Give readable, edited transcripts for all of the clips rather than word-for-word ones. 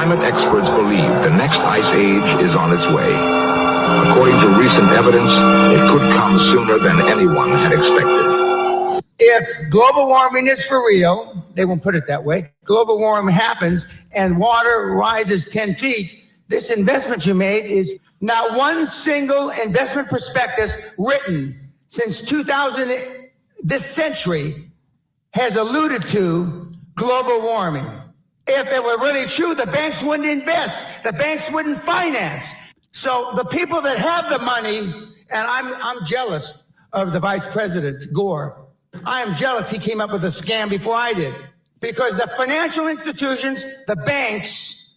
climate experts believe the next ice age is on its way. According to recent evidence, it could come sooner than anyone had expected. If global warming is for real, they won't put it that way, global warming happens and water rises 10 feet, this investment you made is not one single investment prospectus written since 2000, this century, has alluded to global warming. If it were really true, the banks wouldn't invest, the banks wouldn't finance. So the people that have the money, and I'm jealous of the Vice President, Gore. I am jealous he came up with a scam before I did. Because the financial institutions, the banks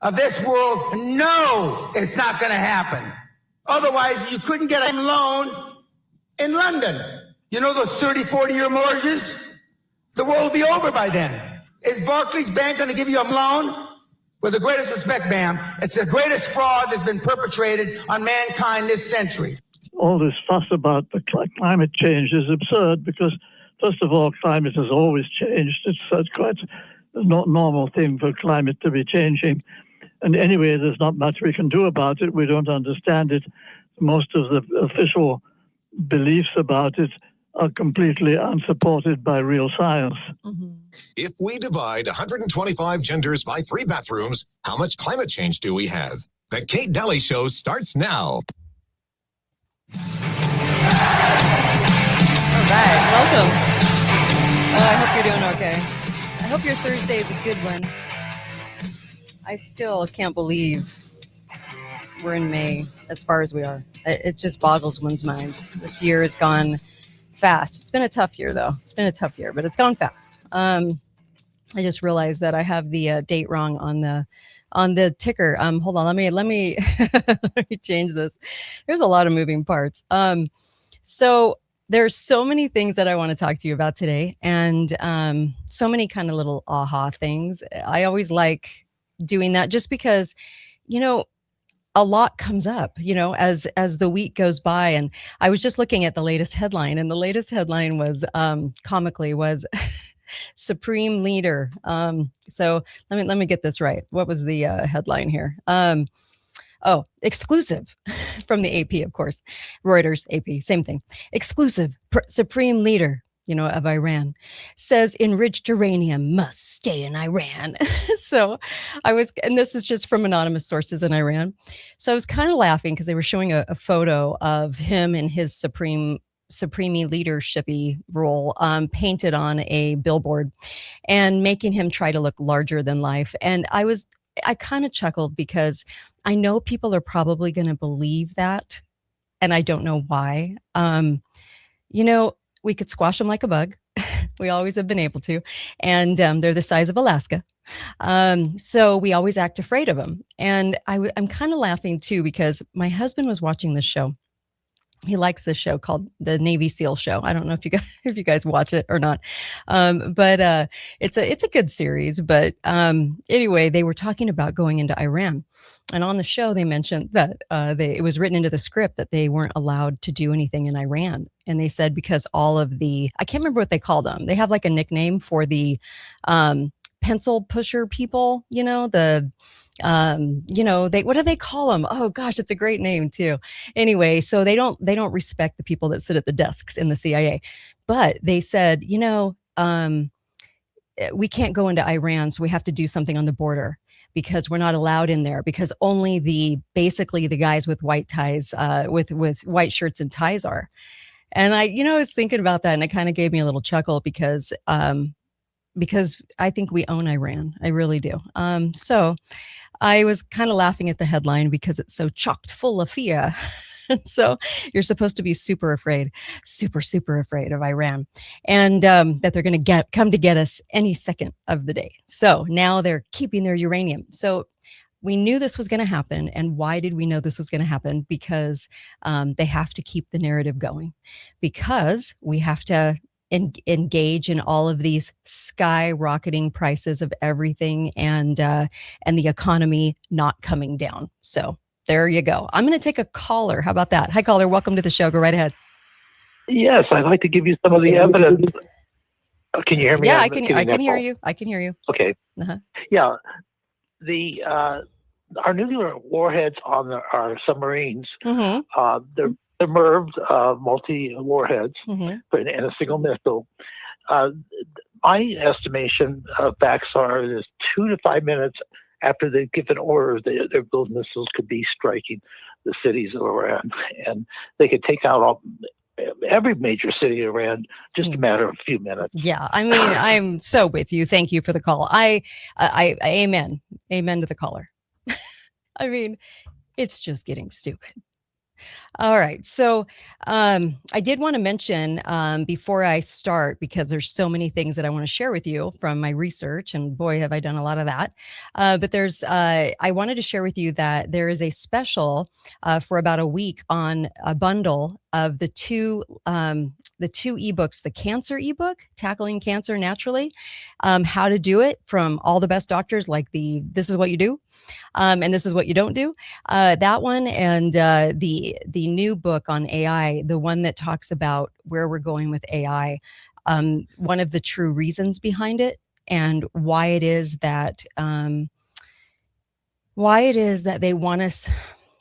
of this world know it's not going to happen. Otherwise, you couldn't get a loan in London. You know those 30, 40-year mortgages? The world will be over by then. Is Barclays Bank going to give you a loan? With the greatest respect, ma'am, it's the greatest fraud that's been perpetrated on mankind this century. All this fuss about the climate change is absurd because, first of all, climate has always changed. It's quite a normal thing for climate to be changing. And anyway, there's not much we can do about it. We don't understand it. Most of the official beliefs about it are completely unsupported by real science. Mm-hmm. If we divide 125 genders by 3 bathrooms, how much climate change do we have? The Kate Daly Show starts now. All right, welcome. I hope you're doing okay. I hope your Thursday is a good one. I still can't believe we're in May as far as we are. It just boggles one's mind. This year has gone fast. It's been a tough year, though. It's been a tough year, but it's gone fast. I just realized that I have the date wrong on the ticker. Hold on, let me let me change this. There's a lot of moving parts. So there's so many things that I want to talk to you about today, and so many kind of little aha things. I always like doing that just because, you know, a lot comes up, you know, as the week goes by. And I was just looking at the latest headline, and the latest headline was comically was Supreme Leader. So let me get this right. What was the headline here? Exclusive from the AP, of course. Reuters, AP, same thing. Exclusive Supreme Leader, you know, of Iran says enriched uranium must stay in Iran. So and this is just from anonymous sources in Iran. So I was kind of laughing because they were showing a photo of him in his supreme leadershipy role painted on a billboard and making him try to look larger than life. And I kind of chuckled because I know people are probably going to believe that. And I don't know why. You know, we could squash them like a bug. We always have been able to. And they're the size of Alaska. So we always act afraid of them. And I'm kind of laughing too, because my husband was watching this show. He likes this show called the Navy SEAL Show. I don't know if you guys watch it or not. But it's a good series. But anyway, they were talking about going into Iran. And on the show, they mentioned that it was written into the script that they weren't allowed to do anything in Iran. And they said because all of I can't remember what they called them. They have like a nickname for the pencil pusher people, you know, what do they call them? Oh gosh, it's a great name too. Anyway, so they don't respect the people that sit at the desks in the CIA. But they said, you know, we can't go into Iran, so we have to do something on the border, because we're not allowed in there, because only basically the guys with white ties, with white shirts and ties are. And I was thinking about that, and it kind of gave me a little chuckle because I think we own Iran. I really do. So I was kind of laughing at the headline because it's so chocked full of fear. So you're supposed to be super afraid, super afraid of Iran, and that they're going to come to get us any second of the day. So now they're keeping their uranium. So we knew this was going to happen. And why did we know this was going to happen? Because they have to keep the narrative going, because we have to engage in all of these skyrocketing prices of everything, and the economy not coming down. So there you go. I'm going to take a caller. How about that? Hi, caller. Welcome to the show. Go right ahead. Yes, I'd like to give you some of the evidence. Can you hear me? Yeah, I can hear you. I can hear you. Okay. Uh-huh. Yeah. the our nuclear warheads on our submarines, Mm-hmm. they're MIRV multi warheads Mm-hmm. in a single missile. My estimation of facts are is 2 to 5 minutes after they've given orders, those missiles could be striking the cities of Iran, and they could take out every major city in Iran just a matter of a few minutes. Yeah, I mean, I'm so with you. Thank you for the call. I amen to the caller. I mean, it's just getting stupid. All right. So I did want to mention before I start, because there's so many things that I want to share with you from my research, and boy, have I done a lot of that. But I wanted to share with you that there is a special for about a week on a bundle of the two ebooks, the cancer ebook, Tackling Cancer Naturally, how to do it from all the best doctors, like this is what you do, and this is what you don't do. That one, and the new book on AI, the one that talks about where we're going with AI, one of the true reasons behind it, and why it is that they want us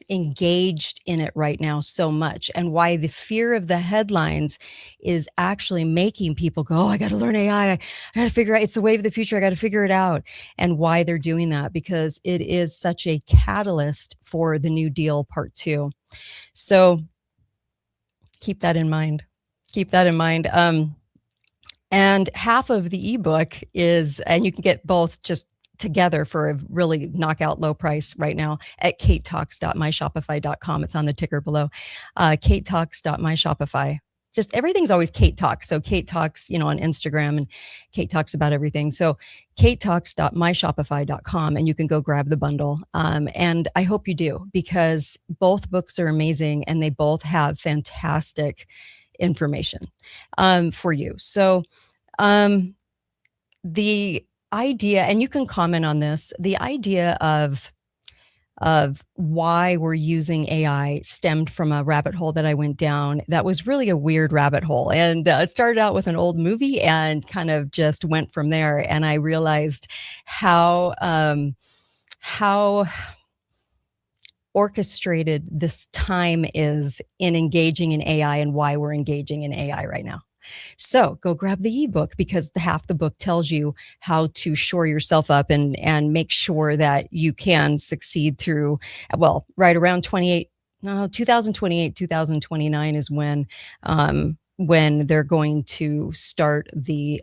engaged in it right now so much, and why the fear of the headlines is actually making people go, oh, I got to learn AI. I got to figure out, it's the wave of the future. I got to figure it out. And why they're doing that, because it is such a catalyst for the New Deal Part 2. So keep that in mind. And half of the ebook is, and you can get both just together for a really knockout low price right now at katetalks.myshopify.com. It's on the ticker below. katetalks.myshopify. Just everything's always Kate Talks. So Kate Talks, on Instagram, and Kate talks about everything. So katetalks.myshopify.com, and you can go grab the bundle. And I hope you do, because both books are amazing and they both have fantastic information for you. So the idea, and you can comment on this, the idea of why we're using AI stemmed from a rabbit hole that I went down. That was really a weird rabbit hole, and it started out with an old movie and kind of just went from there. And I realized how orchestrated this time is in engaging in AI, and why we're engaging in AI right now. So go grab the ebook, because half the book tells you how to shore yourself up and make sure that you can succeed through, well, right around 2028, 2029 is when they're going to start the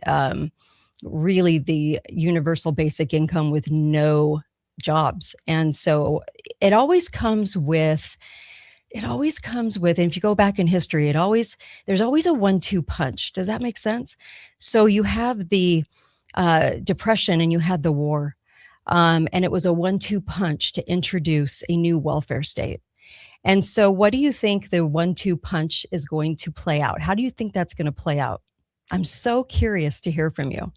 really the universal basic income with no jobs. And so it always comes with, and if you go back in history, there's always a 1-2 punch. Does that make sense? So you have the Depression, and you had the war, and it was a 1-2 punch to introduce a new welfare state. And so what do you think the 1-2 punch is going to play out? How do you think that's going to play out? I'm so curious to hear from you.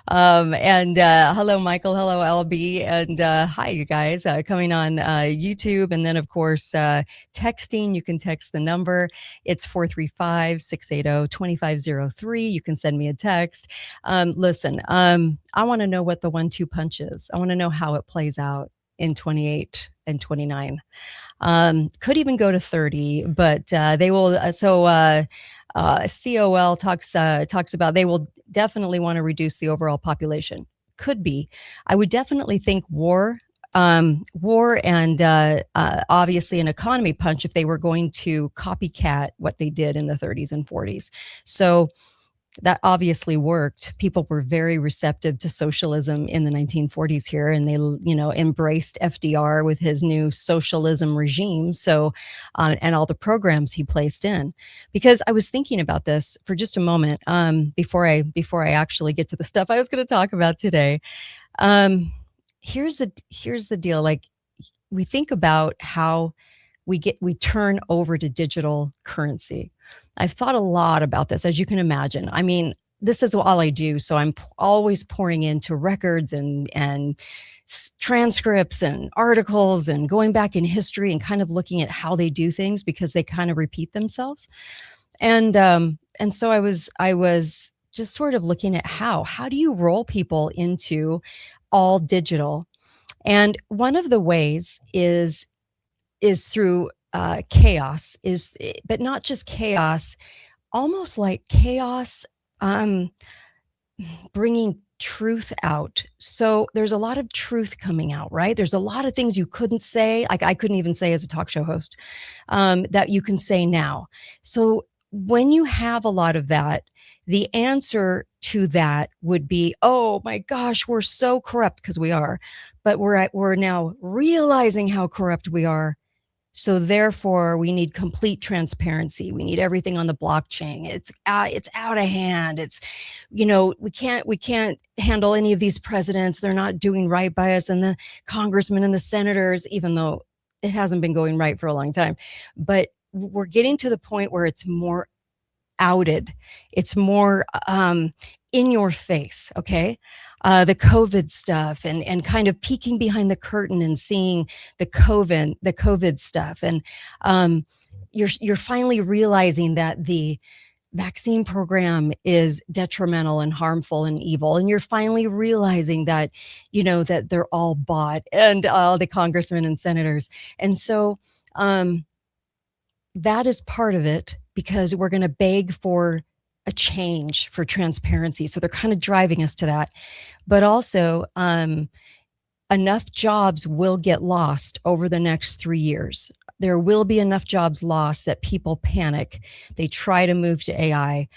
And hello, Michael. Hello, LB. And hi, you guys, coming on YouTube. And then, of course, texting. You can text the number. It's 435-680-2503. You can send me a text. Listen, I want to know what the 1-2 punch is. I want to know how it plays out in 28 and 29. Could even go to 30, but they will. COL talks about they will definitely want to reduce the overall population. Could be. I would definitely think war and obviously an economy punch if they were going to copycat what they did in the 30s and 40s. So that obviously worked. People were very receptive to socialism in the 1940s here, and they, embraced FDR with his new socialism regime. So, and all the programs he placed in. Because I was thinking about this for just a moment before I actually get to the stuff I was going to talk about today. Here's the deal. Like, we think about how we turn over to digital currency. I've thought a lot about this, as you can imagine. I mean, this is all I do. So I'm always pouring into records and transcripts and articles and going back in history and kind of looking at how they do things, because they kind of repeat themselves. And so I was just sort of looking at how do you roll people into all digital? And one of the ways is through chaos, but not just chaos, almost like chaos um, bringing truth out. So there's a lot of truth coming out, right? There's a lot of things you couldn't say, like I couldn't even say as a talk show host, that you can say now. So when you have a lot of that, the answer to that would be, oh my gosh, we're so corrupt, because we are, but we're now realizing how corrupt we are. So therefore, we need complete transparency. We need everything on the blockchain. It's out of hand. It's, we can't handle any of these presidents. They're not doing right by us, and the congressmen and the senators, even though it hasn't been going right for a long time. But we're getting to the point where it's more outed. It's more in your face. Okay. The COVID stuff, and kind of peeking behind the curtain and seeing the COVID stuff. And you're finally realizing that the vaccine program is detrimental and harmful and evil. And you're finally realizing that, that they're all bought, and all the congressmen and senators. And so, that is part of it, because we're going to beg for a change, for transparency. So they're kind of driving us to that. But also, enough jobs will get lost over the next 3 years. There will be enough jobs lost that people panic. They try to move to AI.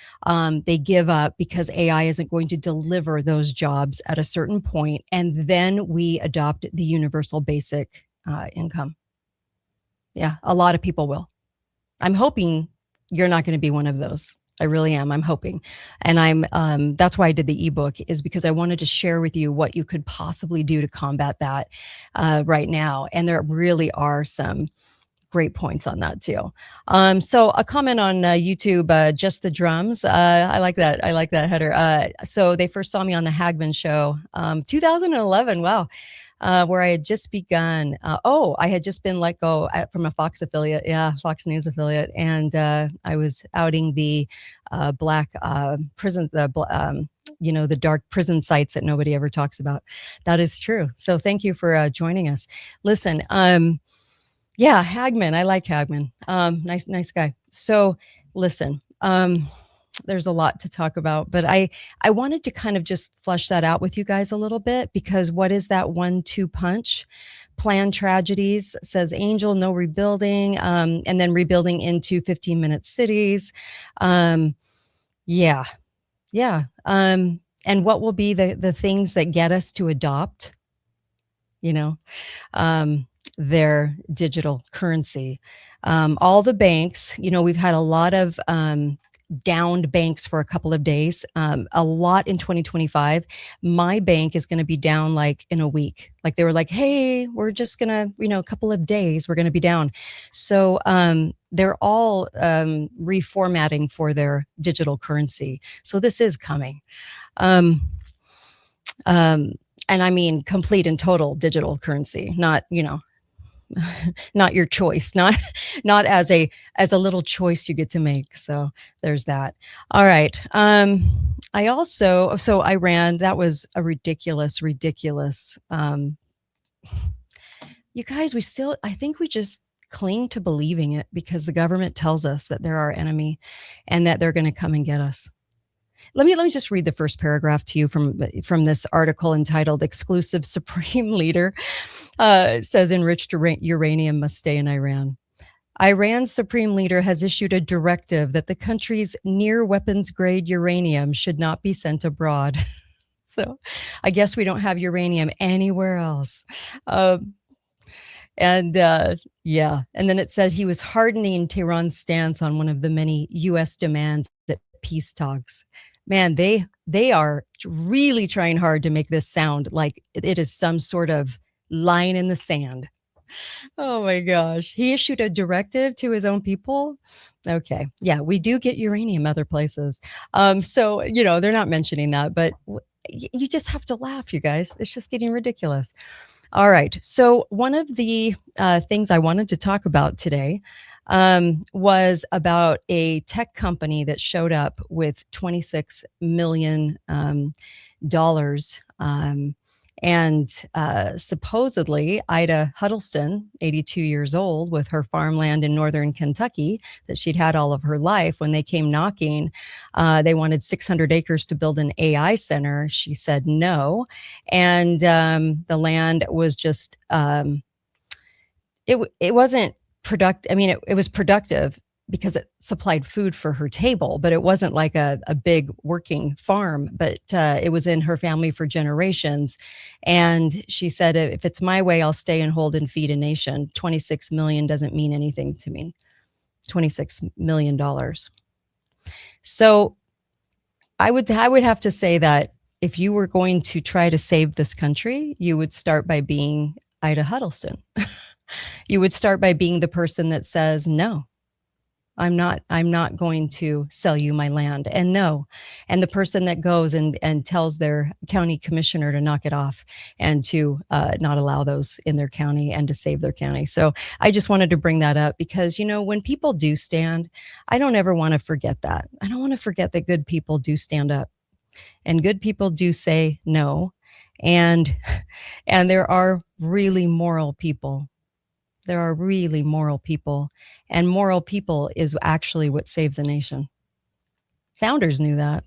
They give up because AI isn't going to deliver those jobs at a certain point. And then we adopt the universal basic income. Yeah, a lot of people will. I'm hoping you're not going to be one of those. I really am. I'm hoping. And that's why I did the ebook, is because I wanted to share with you what you could possibly do to combat that right now. And there really are some great points on that too. So a comment on YouTube, just the drums. I like that. I like that header. So they first saw me on the Hagman show, 2011. Wow. Where I had just begun. I had just been let go from a Fox affiliate. Yeah, Fox News affiliate. And I was outing the black prison, the dark prison sites that nobody ever talks about. That is true. So thank you for joining us. Listen, yeah, Hagman. I like Hagman. Nice guy. So listen, there's a lot to talk about, but I wanted to kind of just flesh that out with you guys a little bit, because what is that 1-2 punch? Planned tragedies, says Angel, no rebuilding, and then rebuilding into 15-minute cities. Yeah. And what will be the things that get us to adopt, their digital currency? All the banks, we've had a lot of downed banks for a couple of days, a lot in 2025. My bank is going to be down like in a week. Like they were like, hey, we're just going to, a couple of days, we're going to be down. So they're all reformatting for their digital currency. So this is coming. And I mean, complete and total digital currency, not, not your choice, not as a little choice you get to make. So there's that. All right. I also, so Iran, that was a ridiculous, you guys, I think we just cling to believing it because the government tells us that they're our enemy and that they're going to come and get us. Let me just read the first paragraph to you from this article entitled "Exclusive Supreme Leader Says Enriched Uranium Must Stay in Iran." Iran's supreme leader has issued a directive that the country's near weapons-grade uranium should not be sent abroad. So I guess we don't have uranium anywhere else. And then it said he was hardening Tehran's stance on one of the many U.S. demands at peace talks. Man, they are really trying hard to make this sound like it is some sort of line in the sand. Oh my gosh. He issued a directive to his own people. Okay. Yeah, we do get uranium other places. So, they're not mentioning that, but you just have to laugh, you guys. It's just getting ridiculous. All right. So one of the things I wanted to talk about today was about a tech company that showed up with $26 million And supposedly, Ida Huddleston, 82 years old, with her farmland in northern Kentucky that she'd had all of her life, when they came knocking, they wanted 600 acres to build an AI center. She said no. And the land was just, it wasn't productive. I mean, it was productive because it supplied food for her table, but it wasn't like a big working farm, but it was in her family for generations. And she said, if it's my way, I'll stay and hold and feed a nation. 26 million doesn't mean anything to me. $26 million. So I would have to say that if you were going to try to save this country, you would start by being Ida Huddleston. You would start by being the person that says, no, I'm not going to sell you my land. And no. And the person that goes and tells their county commissioner to knock it off and to not allow those in their county and to save their county. So I just wanted to bring that up because, when people do stand, I don't ever want to forget that. I don't want to forget that good people do stand up and good people do say no. And there are really moral people. There are really moral people, and moral people is actually what saves a nation. Founders knew that.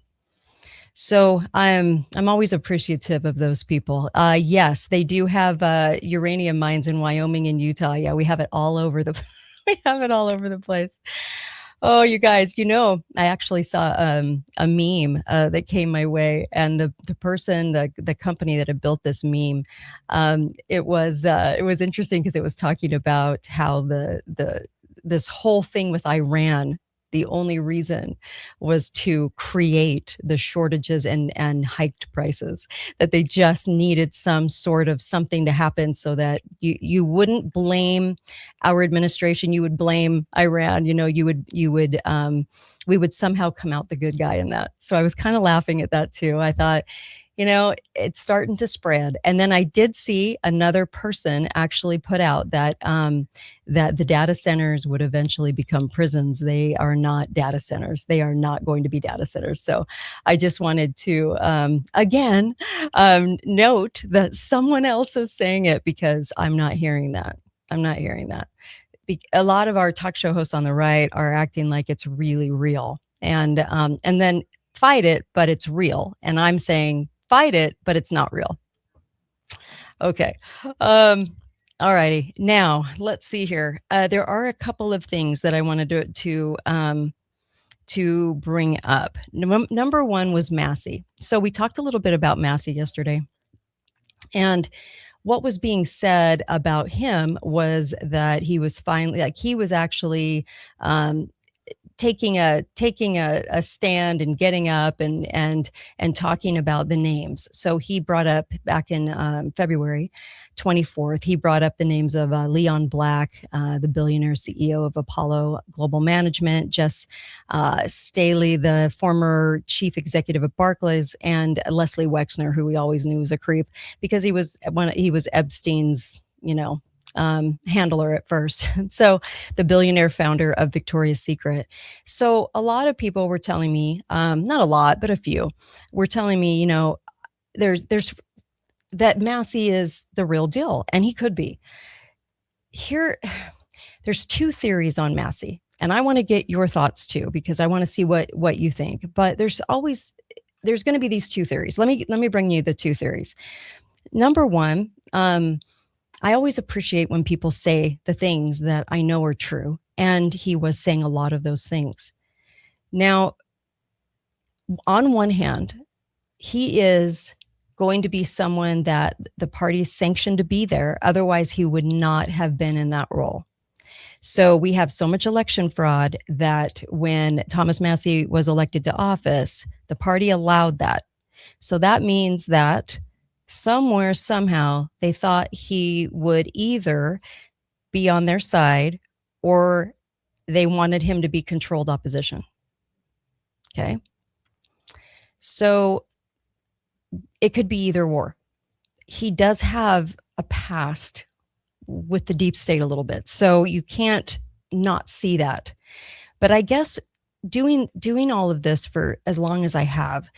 So I'm always appreciative of those people. Yes, they do have uranium mines in Wyoming and Utah. Yeah, we have it all over the we have it all over the place. Oh, you guys, I actually saw a meme that came my way, and the person, the company that had built this meme, it was interesting because it was talking about how this whole thing with Iran, the only reason was to create the shortages and hiked prices, that they just needed some sort of something to happen so that you wouldn't blame our administration, you would blame Iran, we would somehow come out the good guy in that. So I was kind of laughing at that too. I thought, it's starting to spread. And then I did see another person actually put out that that the data centers would eventually become prisons. They are not data centers. They are not going to be data centers. So I just wanted to, again, note that someone else is saying it because I'm not hearing that. I'm not hearing that. A lot of our talk show hosts on the right are acting like it's really real. And then fight it, but it's real. And I'm saying, fight it, but it's not real. Okay. All righty. Now let's see here. There are a couple of things that I wanted to bring up. Number one was Massey. So we talked a little bit about Massey yesterday, and what was being said about him was that he was actually taking a stand and getting up and talking about the names. So he brought up back in February 24th, he brought up the names of Leon Black, the billionaire CEO of Apollo Global Management, Jess Staley, the former chief executive of Barclays, and Leslie Wexner, who we always knew was a creep because he was Epstein's, handler at first. So the billionaire founder of Victoria's Secret. So a lot of people were telling me, not a lot, but a few were telling me, there's that Massey is the real deal, and he could be. There's two theories on Massey, and I want to get your thoughts too, because I want to see what you think. But there's going to be these two theories. Let me bring you the two theories. Number one, I always appreciate when people say the things that I know are true. And he was saying a lot of those things. Now, on one hand, he is going to be someone that the party sanctioned to be there. Otherwise, he would not have been in that role. So we have so much election fraud that when Thomas Massey was elected to office, the party allowed that. So that means that somewhere, somehow, they thought he would either be on their side or they wanted him to be controlled opposition. Okay. So it could be either or. He does have a past with the deep state a little bit, so you can't not see that. But I guess doing all of this for as long as I have,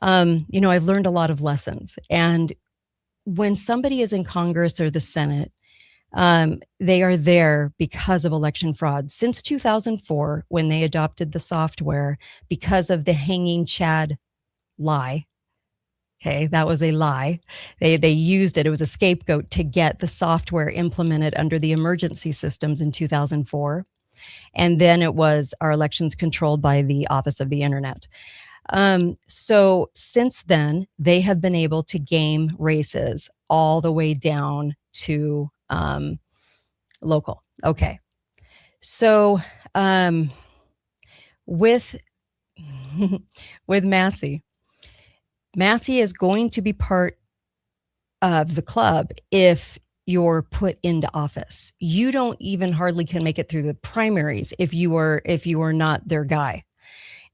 I've learned a lot of lessons. And when somebody is in Congress or the Senate, they are there because of election fraud. Since 2004, when they adopted the software because of the hanging Chad lie. Okay, that was a lie. They used it. It was a scapegoat to get the software implemented under the emergency systems in 2004. And then it was our elections controlled by the Office of the Internet. So since then, they have been able to game races all the way down to local. Okay. So with with Massey is going to be part of the club if you're put into office. You don't even hardly can make it through the primaries if you are not their guy.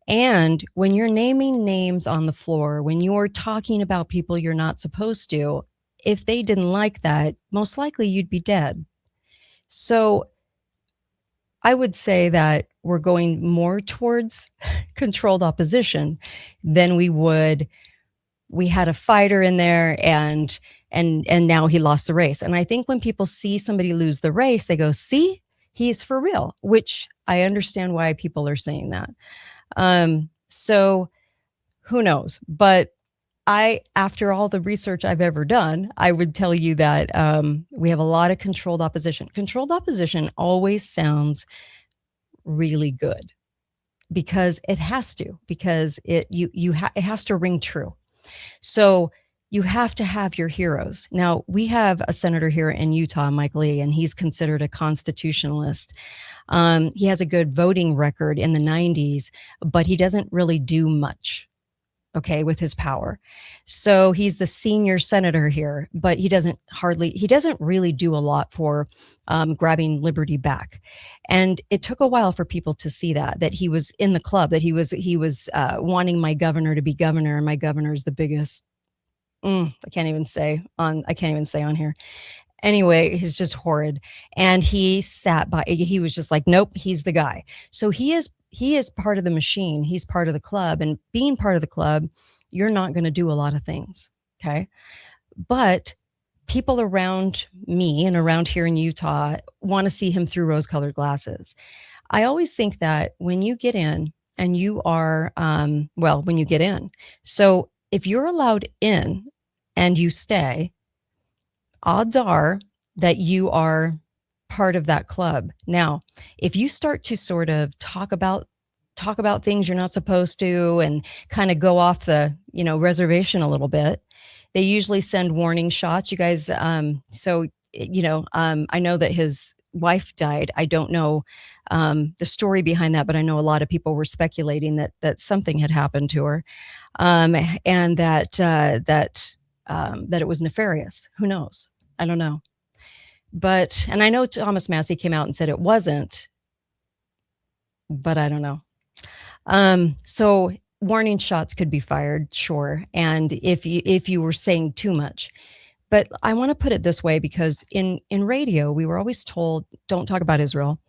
And when you're naming names on the floor, when you're talking about people you're not supposed to, if they didn't like that, most likely you'd be dead. So I would say that we're going more towards controlled opposition than we had a fighter in there and now he lost the race. And I think when people see somebody lose the race, they go, see, he's for real, which I understand why people are saying that. So who knows? But after all the research I've ever done, I would tell you that we have a lot of controlled opposition. Controlled opposition always sounds really good because it has to, because it has to ring true. So you have to have your heroes. Now, we have a senator here in Utah, Mike Lee, and he's considered a constitutionalist. He has a good voting record in the 90s, but he doesn't really do much, okay, with his power. So he's the senior senator here, but he doesn't really do a lot for grabbing liberty back. And it took a while for people to see that he was in the club, that he was wanting my governor to be governor, and my governor is the biggest. I can't even say on here. Anyway, he's just horrid. And he was just like, nope, he's the guy. So he is part of the machine. He's part of the club, and being part of the club, you're not going to do a lot of things. Okay. But people around me and around here in Utah want to see him through rose-colored glasses. I always think that when you get in and you are, when you get in, so if you're allowed in and you stay, odds are that you are part of that club. Now, if you start to sort of talk about things you're not supposed to and kind of go off the, reservation a little bit, they usually send warning shots. You guys, I know that his wife died. I don't know the story behind that, but I know a lot of people were speculating that something had happened to her, and that it was nefarious. Who knows? I don't know. But, and I know Thomas Massey came out and said it wasn't, but I don't know. So warning shots could be fired, sure. And if you were saying too much, but I want to put it this way, because in radio, we were always told, don't talk about Israel.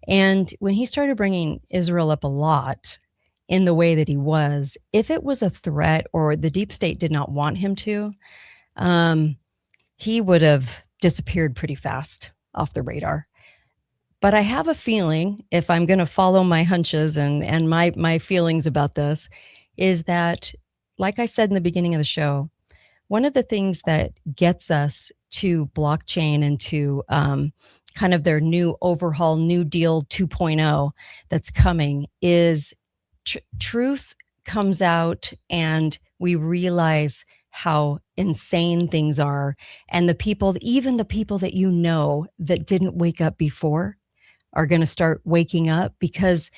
And when he started bringing Israel up a lot in the way that he was, if it was a threat or the deep state did not want him to, he would have disappeared pretty fast off the radar. But I have a feeling, if I'm going to follow my hunches and my feelings about this, is that, like I said in the beginning of the show, one of the things that gets us to blockchain and to kind of their new overhaul, New Deal 2.0 that's coming is truth comes out, and we realize how insane things are. And even the people that that didn't wake up before are going to start waking up, because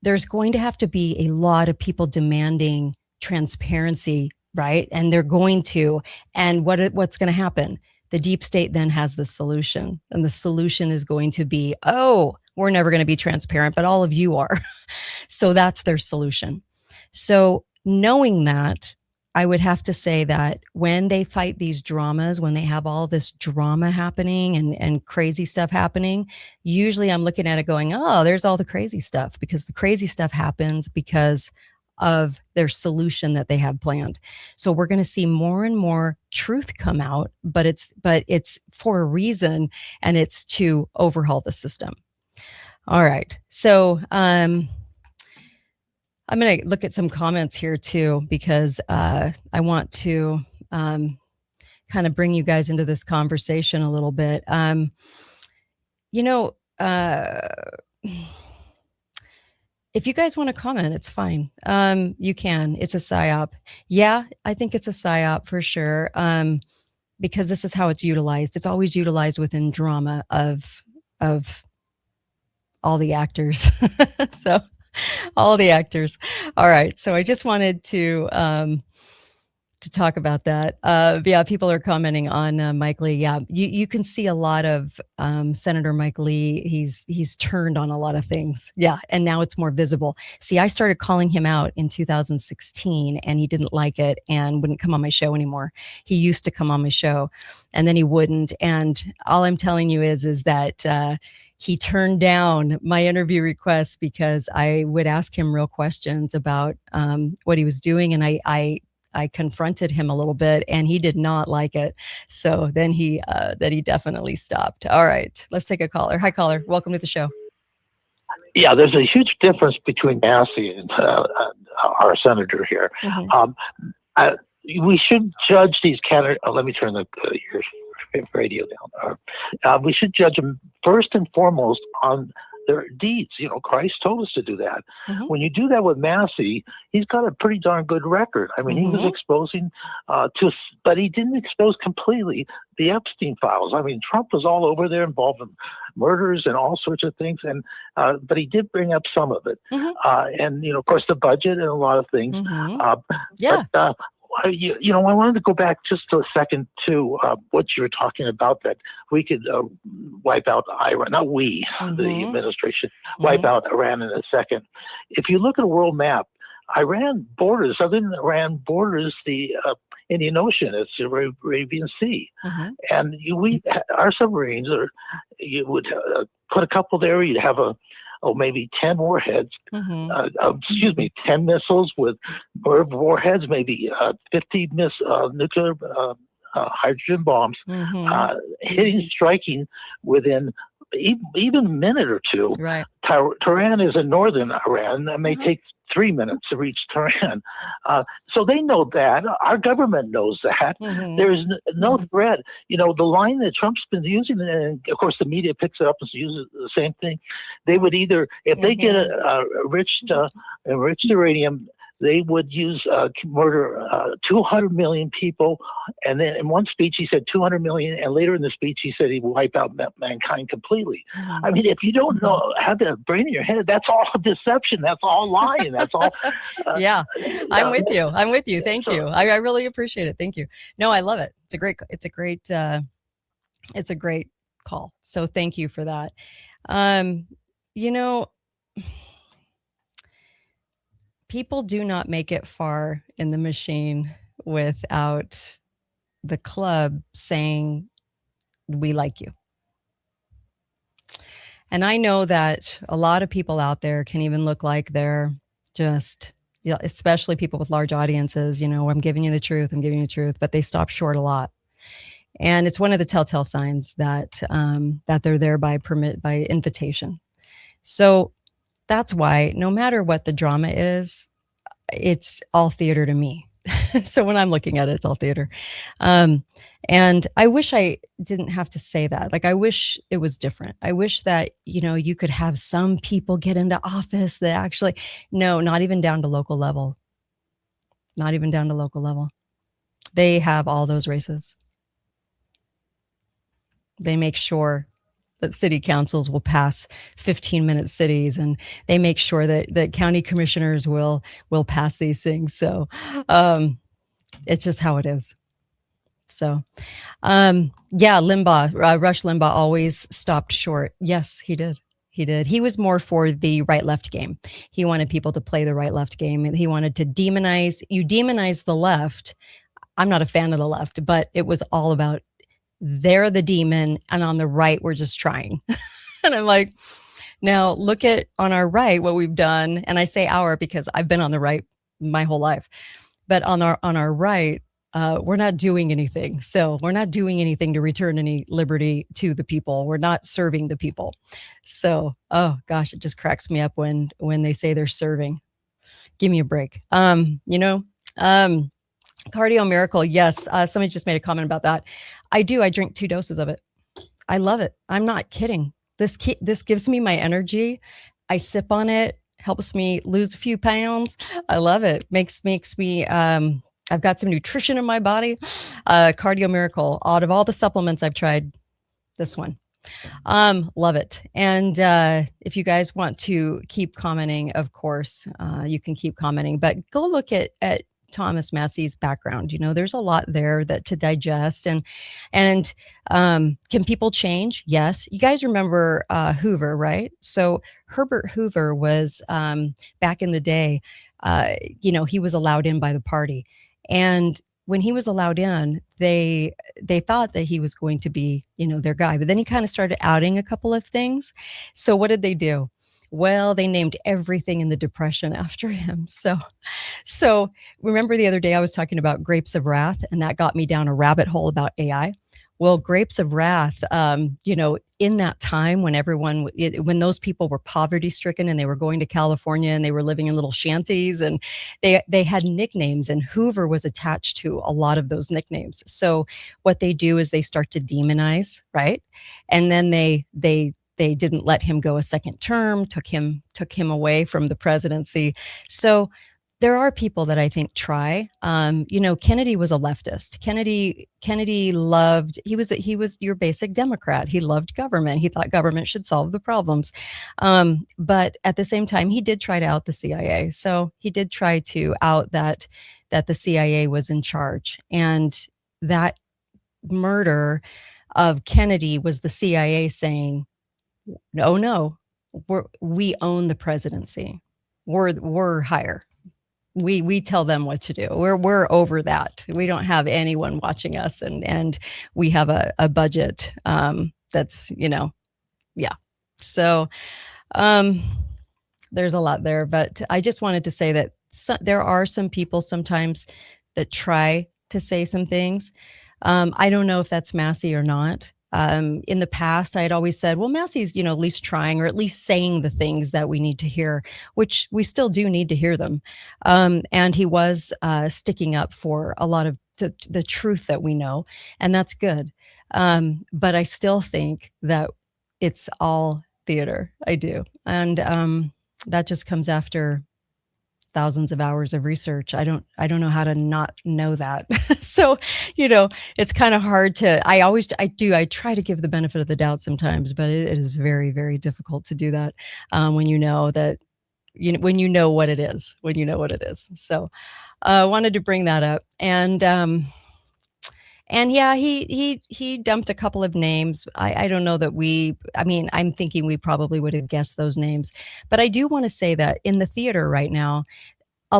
there's going to have to be a lot of people demanding transparency, right? And they're going to, and what's going to happen? The deep state then has the solution, and the solution is going to be, oh, we're never going to be transparent, but all of you are. So that's their solution. So knowing that, I would have to say that when they fight these dramas, when they have all this drama happening and crazy stuff happening, usually I'm looking at it going, oh, there's all the crazy stuff, because the crazy stuff happens because of their solution that they have planned. So we're going to see more and more truth come out, but it's for a reason, and it's to overhaul the system. All right. So I'm going to look at some comments here too, because I want to kind of bring you guys into this conversation a little bit. If you guys want to comment, it's fine. You can. It's a psyop. Yeah, I think it's a psyop for sure. Because this is how it's utilized. It's always utilized within drama of all the actors. So all the actors. All right. So I just wanted to talk about that. Yeah, people are commenting on Mike Lee. Yeah, you can see a lot of Senator Mike Lee. He's turned on a lot of things. Yeah, and now it's more visible. See, I started calling him out in 2016, and he didn't like it and wouldn't come on my show anymore. He used to come on my show, and then he wouldn't. And all I'm telling you is that he turned down my interview requests because I would ask him real questions about what he was doing, and I confronted him a little bit, and he did not like it. So then he definitely stopped. All right, let's take a caller. Hi, caller. Welcome to the show. Yeah, there's a huge difference between Massey and our senator here. Mm-hmm. We should judge these candidates. Let me turn your radio down. We should judge them first and foremost on their deeds. Christ told us to do that. Mm-hmm. When you do that with Massey, he's got a pretty darn good record. I mean, mm-hmm. He was exposing but he didn't expose completely the Epstein files. I mean, Trump was all over there involved in murders and all sorts of things, and but he did bring up some of it. Mm-hmm. And of course, the budget and a lot of things. Mm-hmm. Yeah. But, I wanted to go back just a second to what you were talking about, that we could wipe out Iran. Not we, mm-hmm. the administration, wipe mm-hmm. out Iran in a second. If you look at a world map, southern Iran borders the Indian Ocean. It's the Arabian Sea. Mm-hmm. And our submarines, you would put a couple there, you'd have maybe 10 warheads, mm-hmm. 10 missiles with warheads, maybe 50 nuclear hydrogen bombs, mm-hmm. Striking within even a minute or two. Right. Tehran is in northern Iran. That may mm-hmm. take 3 minutes to reach Tehran. So they know that. Our government knows that. Mm-hmm. There's no threat. The line that Trump's been using, and of course the media picks it up and uses the same thing. They would either, if they get enriched uranium, they would murder 200 million people. And then in one speech, he said 200 million. And later in the speech, he said he would wipe out mankind completely. Mm-hmm. I mean, if you don't have that brain in your head, that's all deception. That's all lying. That's all. Yeah, I'm with you. Thank you. I really appreciate it. Thank you. No, I love it. It's a great call. So thank you for that. People do not make it far in the machine without the club saying, we like you. And I know that a lot of people out there can even look like they're just, especially people with large audiences, I'm giving you the truth, but they stop short a lot. And it's one of the telltale signs that they're there by invitation. So that's why no matter what the drama is, it's all theater to me. So when I'm looking at it, it's all theater. And I wish I didn't have to say that. Like, I wish it was different. I wish that, you could have some people get into office that actually, no, not even down to local level. Not even down to local level. They have all those races. They make sure that city councils will pass 15-minute cities, and they make sure that county commissioners will pass these things. So it's just how it is. So Limbaugh, Rush Limbaugh always stopped short. Yes, he did. He was more for the right-left game. He wanted people to play the right-left game. He wanted to demonize the left. I'm not a fan of the left, but it was all about they're the demon, and on the right, we're just trying. And I'm like, now look at on our right what we've done. And I say our because I've been on the right my whole life. But on our right, we're not doing anything. So we're not doing anything to return any liberty to the people. We're not serving the people. So, oh gosh, it just cracks me up when they say they're serving. Give me a break. Cardio Miracle. Yes. Somebody just made a comment about that. I do. I drink 2 doses of it. I love it. I'm not kidding. This gives me my energy. I sip on it, helps me lose a few pounds. I love it. Makes me I've got some nutrition in my body. Cardio Miracle. Out of all the supplements I've tried, this one. Love it. And if you guys want to keep commenting, of course, you can keep commenting, but go look at Thomas Massey's background. There's a lot there that to digest, and can people change? Yes. You guys remember Hoover, right? So Herbert Hoover was back in the day, he was allowed in by the party. And when he was allowed in, they thought that he was going to be, their guy. But then he kind of started outing a couple of things. So what did they do? Well, they named everything in the Depression after him. So remember the other day I was talking about Grapes of Wrath, and that got me down a rabbit hole about AI. Well, Grapes of Wrath, in that time when when those people were poverty stricken and they were going to California and they were living in little shanties, and they had nicknames, and Hoover was attached to a lot of those nicknames. So what they do is they start to demonize, right? And then they didn't let him go a second term, took him away from the presidency. So there are people that I think try. Kennedy was a leftist. Kennedy loved. He was your basic Democrat. He loved government. He thought government should solve the problems. But at the same time, he did try to out the CIA. So he did try to out that the CIA was in charge, and that murder of Kennedy was the CIA saying, no, we own the presidency. We're higher. We tell them what to do. We're over that. We don't have anyone watching us, and we have a budget that's yeah. So there's a lot there, but I just wanted to say that there are some people sometimes that try to say some things. I don't know if that's Massey or not. In the past, I had always said, well, Massey's, at least trying, or at least saying the things that we need to hear, which we still do need to hear them. And he was sticking up for a lot of the truth that we know, and that's good. But I still think that it's all theater. I do. And that just comes after thousands of hours of research. I don't know how to not know that. So, it's kind of hard to, I try to give the benefit of the doubt sometimes, but it is very, very difficult to do that when you know that, when you know what it is, So I wanted to bring that up. And yeah, he dumped a couple of names. I don't know that I'm thinking we probably would have guessed those names. But I do want to say that in the theater right now,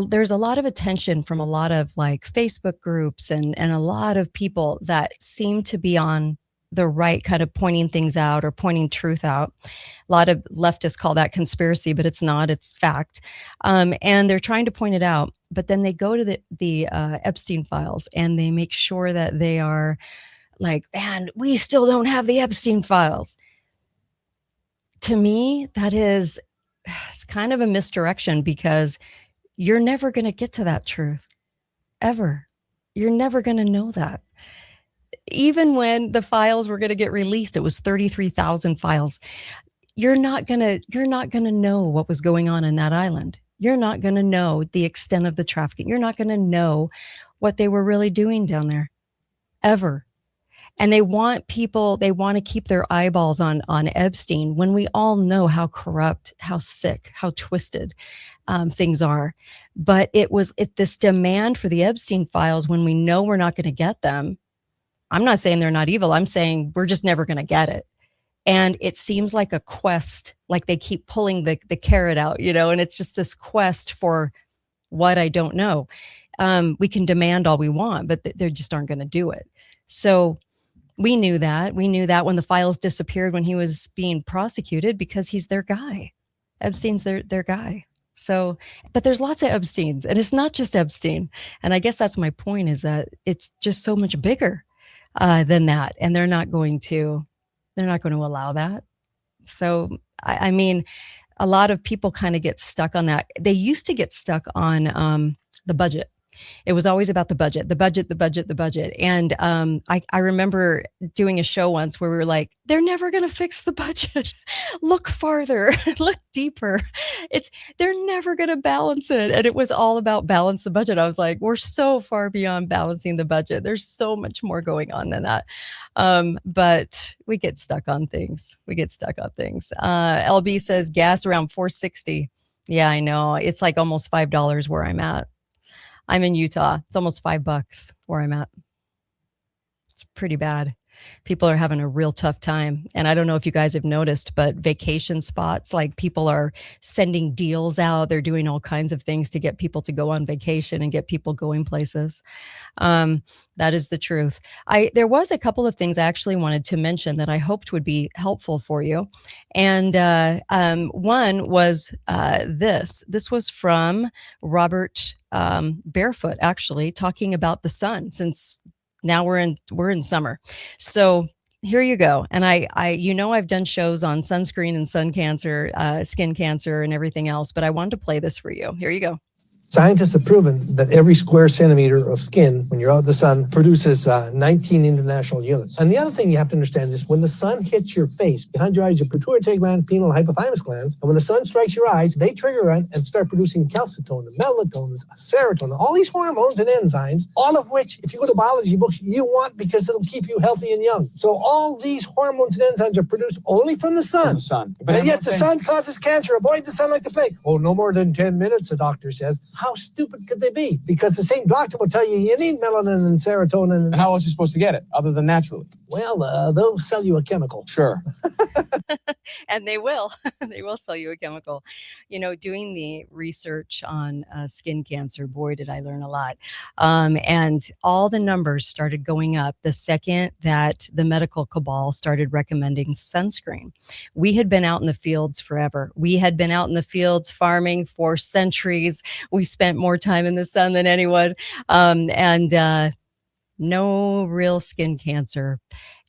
there's a lot of attention from a lot of like Facebook groups and a lot of people that seem to be on the right, kind of pointing things out or pointing truth out. A lot of leftists call that conspiracy, but it's not, it's fact. And they're trying to point it out, but then they go to the Epstein files and they make sure that they are like, man, we still don't have the Epstein files. To me, it's kind of a misdirection, because you're never going to get to that truth, ever. You're never going to know that. Even when the files were going to get released, it was 33,000 files. You're not going to know what was going on in that island. You're not going to know the extent of the trafficking. You're not going to know what they were really doing down there, ever. And they want to keep their eyeballs on Epstein, when we all know how corrupt, how sick, how twisted things are. But it's this demand for the Epstein files when we know we're not going to get them. I'm not saying they're not evil. I'm saying we're just never going to get it. And it seems like a quest, like they keep pulling the carrot out, and it's just this quest for what I don't know. We can demand all we want, but they just aren't going to do it. So we knew that. We knew that when the files disappeared when he was being prosecuted, because he's their guy. Epstein's their guy. So, but there's lots of Epsteins, and it's not just Epstein. And I guess that's my point, is that it's just so much bigger than that, and they're not going to allow that. So, I mean, a lot of people kind of get stuck on that. They used to get stuck on the budget. It was always about the budget, the budget, the budget, the budget. And I remember doing a show once where we were like, they're never going to fix the budget. Look farther, look deeper. They're never going to balance it. And it was all about balance the budget. I was like, we're so far beyond balancing the budget. There's so much more going on than that. But we get stuck on things. LB says gas around 460. Yeah, I know. It's like almost $5 where I'm at. I'm in Utah. It's almost $5 where I'm at. It's pretty bad. People are having a real tough time. And I don't know if you guys have noticed, but vacation spots, like people are sending deals out. They're doing all kinds of things to get people to go on vacation and get people going places. That is the truth. There was a couple of things I actually wanted to mention that I hoped would be helpful for you. And one was this. This was from Robert Barefoot, actually, talking about the sun, since now we're in summer. So here you go. And I've done shows on sunscreen and sun cancer, skin cancer and everything else, but I wanted to play this for you. Here you go. Scientists have proven that every square centimeter of skin, when you're out in the sun, produces 19 international units. And the other thing you have to understand is when the sun hits your face, behind your eyes, your pituitary gland, pineal, and hypothalamus glands, and when the sun strikes your eyes, they trigger and start producing calcitonin, melatonin, serotonin, all these hormones and enzymes, all of which, if you go to biology books, you want because it'll keep you healthy and young. So all these hormones and enzymes are produced only from the sun. But and yet the sun causes cancer. Avoid the sun like the plague. Oh, no more than 10 minutes, the doctor says. How stupid could they be? Because the same doctor will tell you you need melanin and serotonin. And how else are you supposed to get it other than naturally? Well, they'll sell you a chemical. Sure. And they will. They will sell you a chemical. Doing the research on skin cancer, boy, did I learn a lot. And all the numbers started going up the second that the medical cabal started recommending sunscreen. We had been out in the fields forever. We had been out in the fields farming for centuries. We spent more time in the sun than anyone. And no real skin cancer.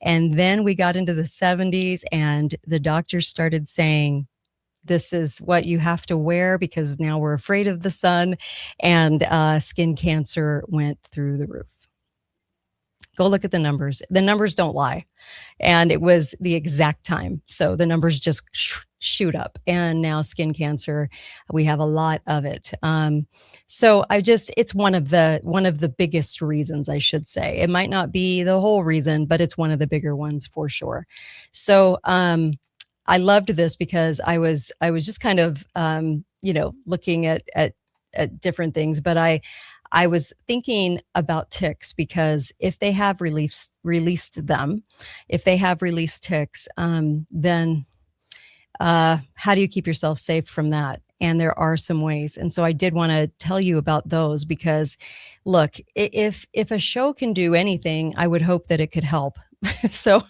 And then we got into the 70s and the doctors started saying, this is what you have to wear because now we're afraid of the sun. And skin cancer went through the roof. Go look at the numbers. The numbers don't lie. And it was the exact time. So the numbers just shoot up. And now skin cancer, we have a lot of it. So it's one of the biggest reasons, I should say. It might not be the whole reason, but it's one of the bigger ones for sure. So I loved this because I was just kind of looking at different things, but I was thinking about ticks because if they have released ticks, then how do you keep yourself safe from that? And there are some ways. And so I did want to tell you about those because, look, if a show can do anything, I would hope that it could help. So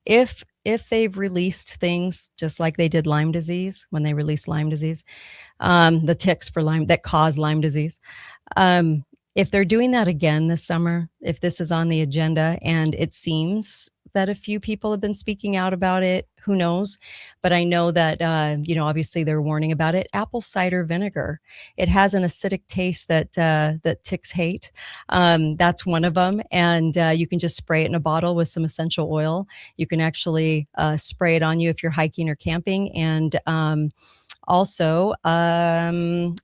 if they've released things just like they did Lyme disease, when they released Lyme disease, the ticks for Lyme that cause Lyme disease, if they're doing that again this summer, if this is on the agenda, and it seems that a few people have been speaking out about it, who knows? But I know that, obviously they're warning about it. Apple cider vinegar. It has an acidic taste that ticks hate. That's one of them. And you can just spray it in a bottle with some essential oil. You can actually spray it on you if you're hiking or camping. And also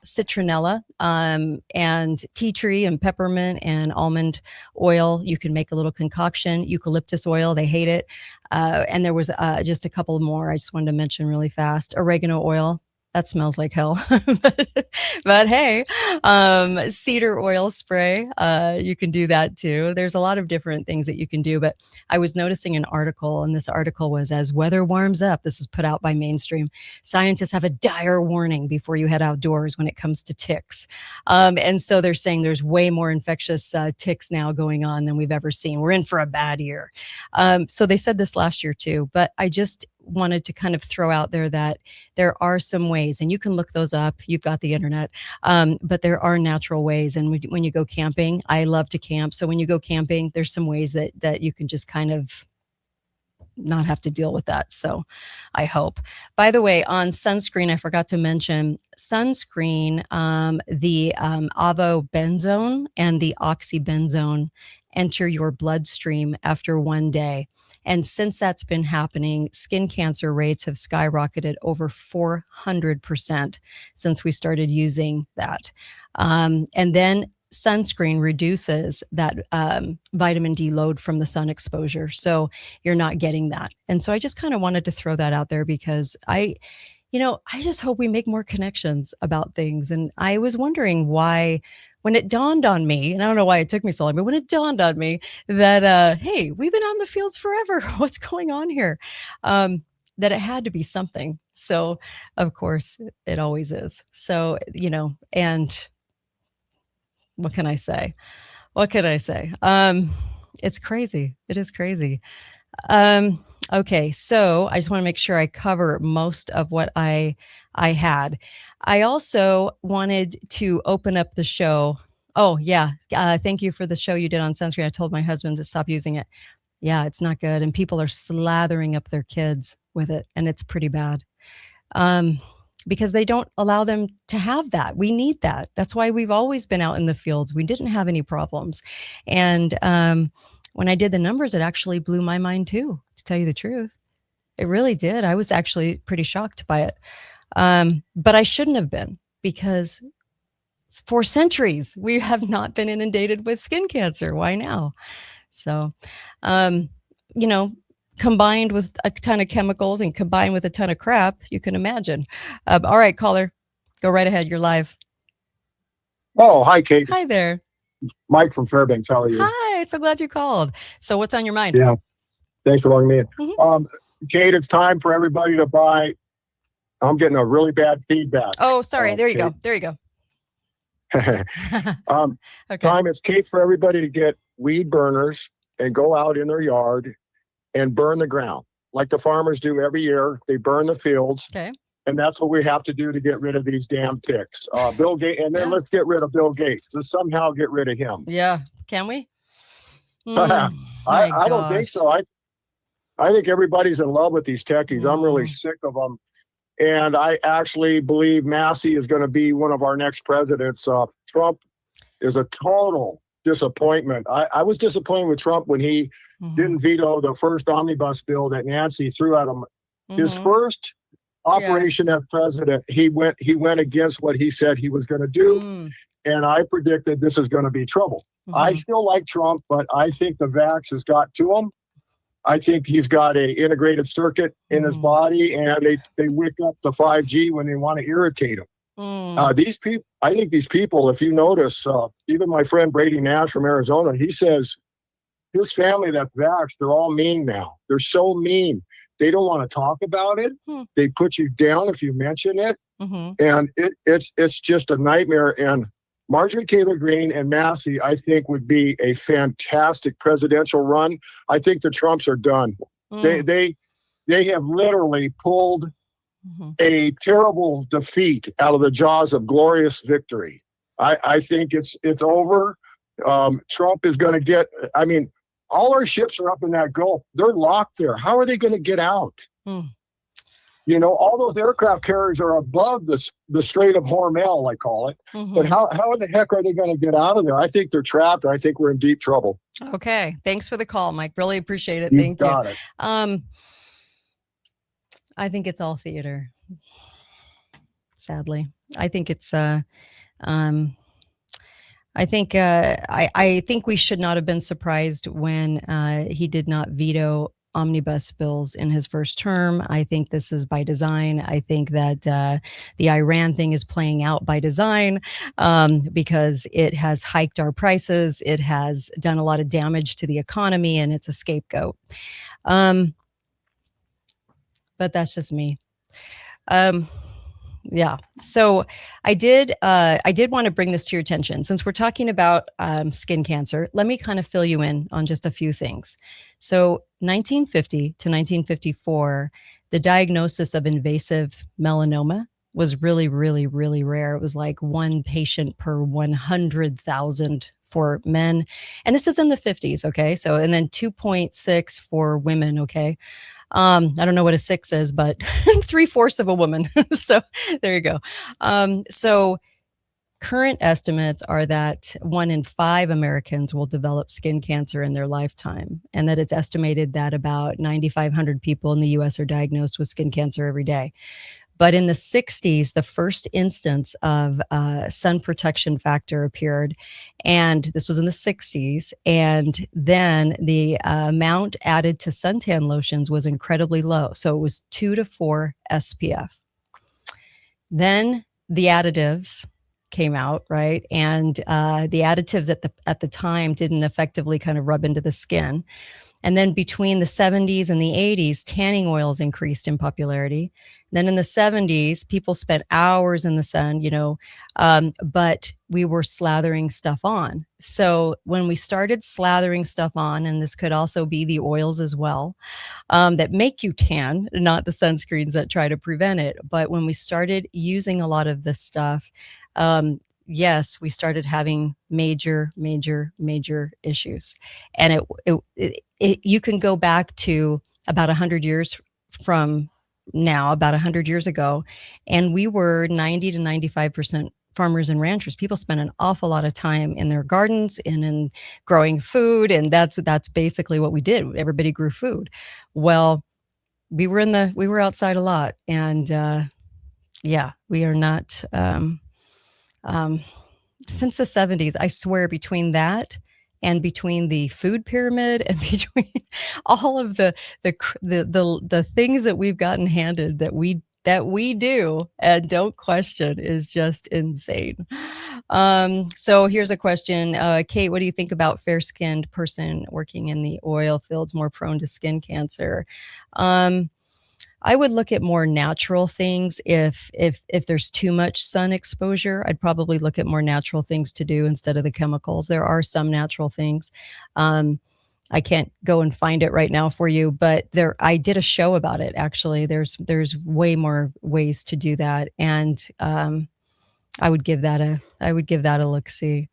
citronella and tea tree and peppermint and almond oil. You can make a little concoction. Eucalyptus oil, they hate it. And there was just a couple more I just wanted to mention really fast. Oregano oil. That smells like hell. but hey, cedar oil spray, you can do that too. There's a lot of different things that you can do, but I was noticing an article, and this article was, as weather warms up, this was put out by Mainstream, scientists have a dire warning before you head outdoors when it comes to ticks. And so they're saying there's way more infectious ticks now going on than we've ever seen. We're in for a bad year. So they said this last year too, but I just wanted to kind of throw out there that there are some ways, and you can look those up. You've got the internet, but there are natural ways. And when you go camping, I love to camp. So when you go camping, there's some ways that you can just kind of not have to deal with that. So I hope. By the way, on sunscreen, I forgot to mention sunscreen, the avobenzone and the oxybenzone enter your bloodstream after 1 day. And since that's been happening, skin cancer rates have skyrocketed over 400% since we started using that. And then sunscreen reduces that vitamin D load from the sun exposure. So you're not getting that. And so I just kind of wanted to throw that out there because I just hope we make more connections about things. And I was wondering why, when it dawned on me, and I don't know why it took me so long, but when it dawned on me that, hey, we've been out in the fields forever. What's going on here? That it had to be something. So of course it always is. So, and what can I say? It's crazy. It is crazy. Okay, so I just want to make sure I cover most of what I had. I also wanted to open up the show. Oh, yeah. Thank you for the show you did on sunscreen. I told my husband to stop using it. Yeah, it's not good. And people are slathering up their kids with it, and it's pretty bad. Because they don't allow them to have that. We need that. That's why we've always been out in the fields. We didn't have any problems. And when I did the numbers, it actually blew my mind too, to tell you the truth. It really did. I was actually pretty shocked by it. But I shouldn't have been, because for centuries, we have not been inundated with skin cancer. Why now? So, combined with a ton of chemicals and combined with a ton of crap, you can imagine. All right, caller, go right ahead. You're live. Oh, hi, Kate. Hi there. Mike from Fairbanks. How are you? Hi, so glad you called. So what's on your mind? Yeah, thanks for letting me in. Mm-hmm. Kate, it's time for everybody to buy. I'm getting a really bad feedback. Oh, sorry. There you go. Okay. Okay. It's Kate for everybody to get weed burners and go out in their yard and burn the ground like the farmers do every year. They burn the fields. Okay. And that's what we have to do to get rid of these damn ticks. Bill Gates, and then let's get rid of Bill Gates. Let's somehow get rid of him. Yeah. Can we? I don't think so. I think everybody's in love with these techies. I'm really sick of them. And I actually believe Massey is going to be one of our next presidents. Trump is a total disappointment. I was disappointed with Trump when he didn't veto the first omnibus bill that Nancy threw at him. His first operation as president, he went against what he said he was going to do. And I predicted this is going to be trouble. I still like Trump, but I think the vax has got to him. I think he's got a integrated circuit in his body, and they wick up the 5G when they want to irritate him. These people, I think these people, if you notice, even my friend Brady Nash from Arizona, he says his family that's vaxxed, they're all mean now. They're so mean. They don't want to talk about it. They put you down if you mention it. And it's just a nightmare. And Marjorie Taylor Greene and Massey, I think, would be a fantastic presidential run. I think the Trumps are done. They have literally pulled a terrible defeat out of the jaws of glorious victory. I think it's over. Trump is going to get, all our ships are up in that Gulf. They're locked there. How are they going to get out? All those aircraft carriers are above the Strait of Hormuz, I call it. But how the heck are they going to get out of there? I think they're trapped. I think we're in deep trouble. Okay. Thanks for the call, Mike. Really appreciate it. You Thank got you. it. I think it's all theater. Sadly, I think it's I think we should not have been surprised when he did not veto omnibus bills in his first term. I think this is by design. I think that the Iran thing is playing out by design because it has hiked our prices. It has done a lot of damage to the economy, and it's a scapegoat. But that's just me. Yeah. So I did want to bring this to your attention. Since we're talking about skin cancer, let me kind of fill you in on just a few things. So 1950 to 1954, the diagnosis of invasive melanoma was really, really, really rare. It was like 1 patient per 100,000 for men. And this is in the 50s, okay? So, and then 2.6 for women, okay? I don't know what a 6 is, but 3/4 of a woman. So there you go. So current estimates are that 1 in 5 Americans will develop skin cancer in their lifetime, and that it's estimated that about 9,500 people in the US are diagnosed with skin cancer every day. But in the 60s, the first instance of sun protection factor appeared. And this was in the 60s. And then the amount added to suntan lotions was incredibly low. So it was 2 to 4 SPF. Then the additives came out, right? And the additives at the time didn't effectively kind of rub into the skin. And then between the 70s and the 80s, tanning oils increased in popularity. Then in the 70s, people spent hours in the sun, but we were slathering stuff on. So when we started slathering stuff on, and this could also be the oils as well, that make you tan, not the sunscreens that try to prevent it. But when we started using a lot of this stuff, yes, we started having major, major, major issues. And you can go back to about 100 years from now, about 100 years ago, and we were 90 to 95% farmers and ranchers. People spent an awful lot of time in their gardens and in growing food, and that's basically what we did. Everybody grew food. Well, we were outside a lot, and yeah, we are not. Since the 70s, I swear, between the food pyramid and between all of the things that we've gotten handed that we do and don't question is just insane. So here's a question. Kate, what do you think about fair-skinned person working in the oil fields more prone to skin cancer? I would look at more natural things. If there's too much sun exposure, I'd probably look at more natural things to do instead of the chemicals. There are some natural things. I can't go and find it right now for you, but I did a show about it. Actually, there's way more ways to do that, and I would give that a look see.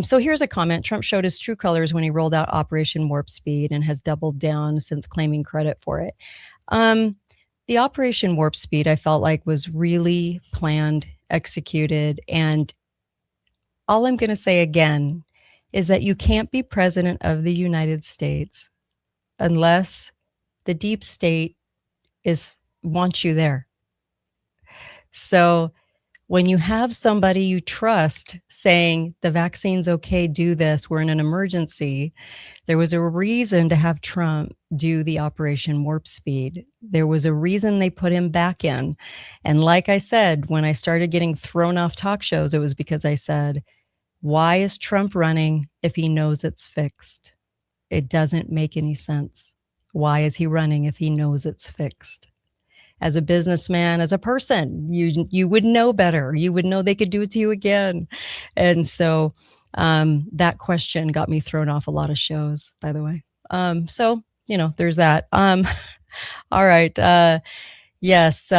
So here's a comment. Trump showed his true colors when he rolled out Operation Warp Speed and has doubled down since claiming credit for it. The Operation Warp Speed, I felt like, was really planned, executed, and all I'm going to say again is that you can't be president of the United States unless the deep state wants you there. So when you have somebody you trust saying the vaccine's okay, do this, we're in an emergency, there was a reason to have Trump do the Operation Warp Speed. There was a reason they put him back in. And like I said, when I started getting thrown off talk shows, it was because I said, why is Trump running if he knows it's fixed? It doesn't make any sense. Why is he running if he knows it's fixed? As a businessman, as a person, you would know better. You would know they could do it to you again. And so that question got me thrown off a lot of shows, by the way. So, there's that. All right. Yes.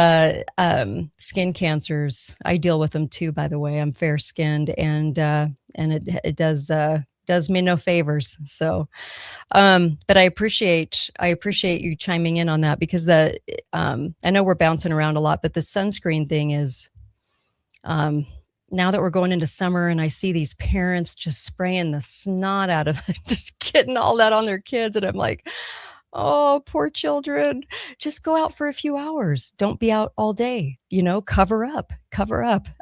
Skin cancers. I deal with them too, by the way. I'm fair skinned, and it does me no favors. So, but I appreciate you chiming in on that, because I know we're bouncing around a lot, but the sunscreen thing is, now that we're going into summer and I see these parents just spraying the snot out of it, just getting all that on their kids. And I'm like, oh, poor children, just go out for a few hours. Don't be out all day, cover up.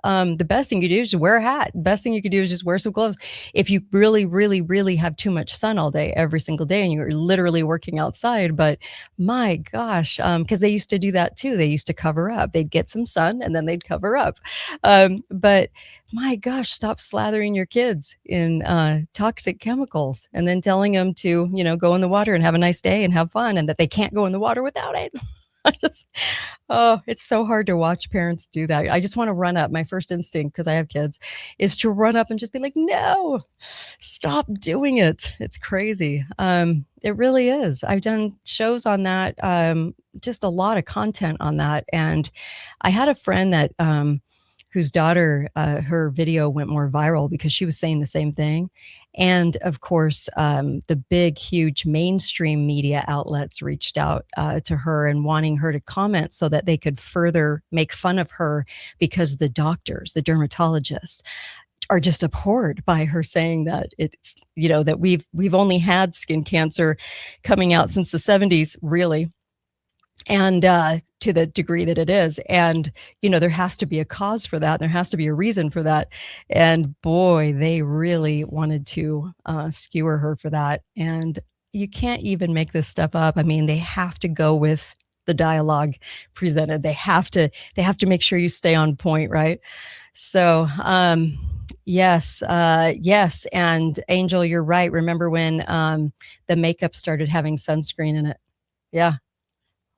The best thing you do is just wear a hat. The best thing you could do is just wear some gloves. If you really, really, really have too much sun all day, every single day, and you're literally working outside, but my gosh, because they used to do that too. They used to cover up. They'd get some sun and then they'd cover up. But my gosh, stop slathering your kids in toxic chemicals and then telling them to, go in the water and have a nice day and have fun, and that they can't go in the water without it. I just, oh, it's so hard to watch parents do that. I just want to run up. My first instinct, because I have kids, is to run up and just be like, no, stop doing it. It's crazy. It really is. I've done shows on that, just a lot of content on that. And I had a friend that, whose daughter, her video went more viral because she was saying the same thing. And of course, the big, huge mainstream media outlets reached out to her and wanting her to comment so that they could further make fun of her because the doctors, the dermatologists, are just abhorred by her saying that it's, that we've only had skin cancer coming out since the 70s, really, and to the degree that it is. And, there has to be a cause for that. There has to be a reason for that. And boy, they really wanted to skewer her for that. And you can't even make this stuff up. I mean, they have to go with the dialogue presented. They have to make sure you stay on point, right? So, yes. And Angel, you're right. Remember when the makeup started having sunscreen in it? Yeah.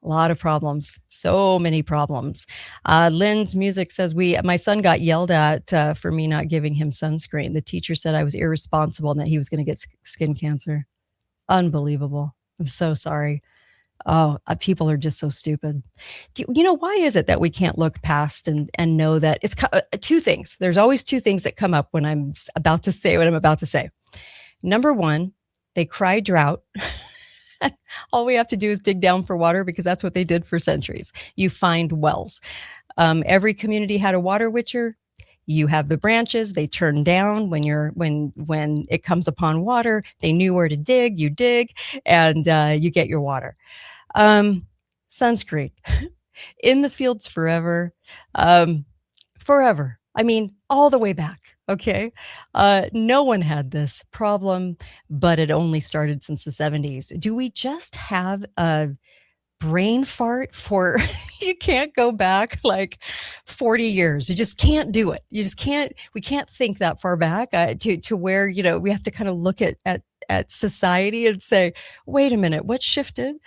A lot of problems, so many problems. Lynn's Music says, my son got yelled at for me not giving him sunscreen. The teacher said I was irresponsible and that he was going to get skin cancer. Unbelievable. I'm so sorry. Oh, people are just so stupid. Why is it that we can't look past and know that it's two things? There's always two things that come up when I'm about to say what I'm about to say. Number one, they cry drought. All we have to do is dig down for water because that's what they did for centuries. You find wells. Every community had a water witcher. You have the branches. They turn down when it comes upon water. They knew where to dig. You dig, and you get your water. Sunscreen in the fields forever, forever. I mean, all the way back. Okay. No one had this problem, but it only started since the 70s. Do we just have a brain fart for you can't go back like 40 years? You just can't do it. You just can't. We can't think that far back to where, we have to kind of look at society and say, wait a minute, what shifted?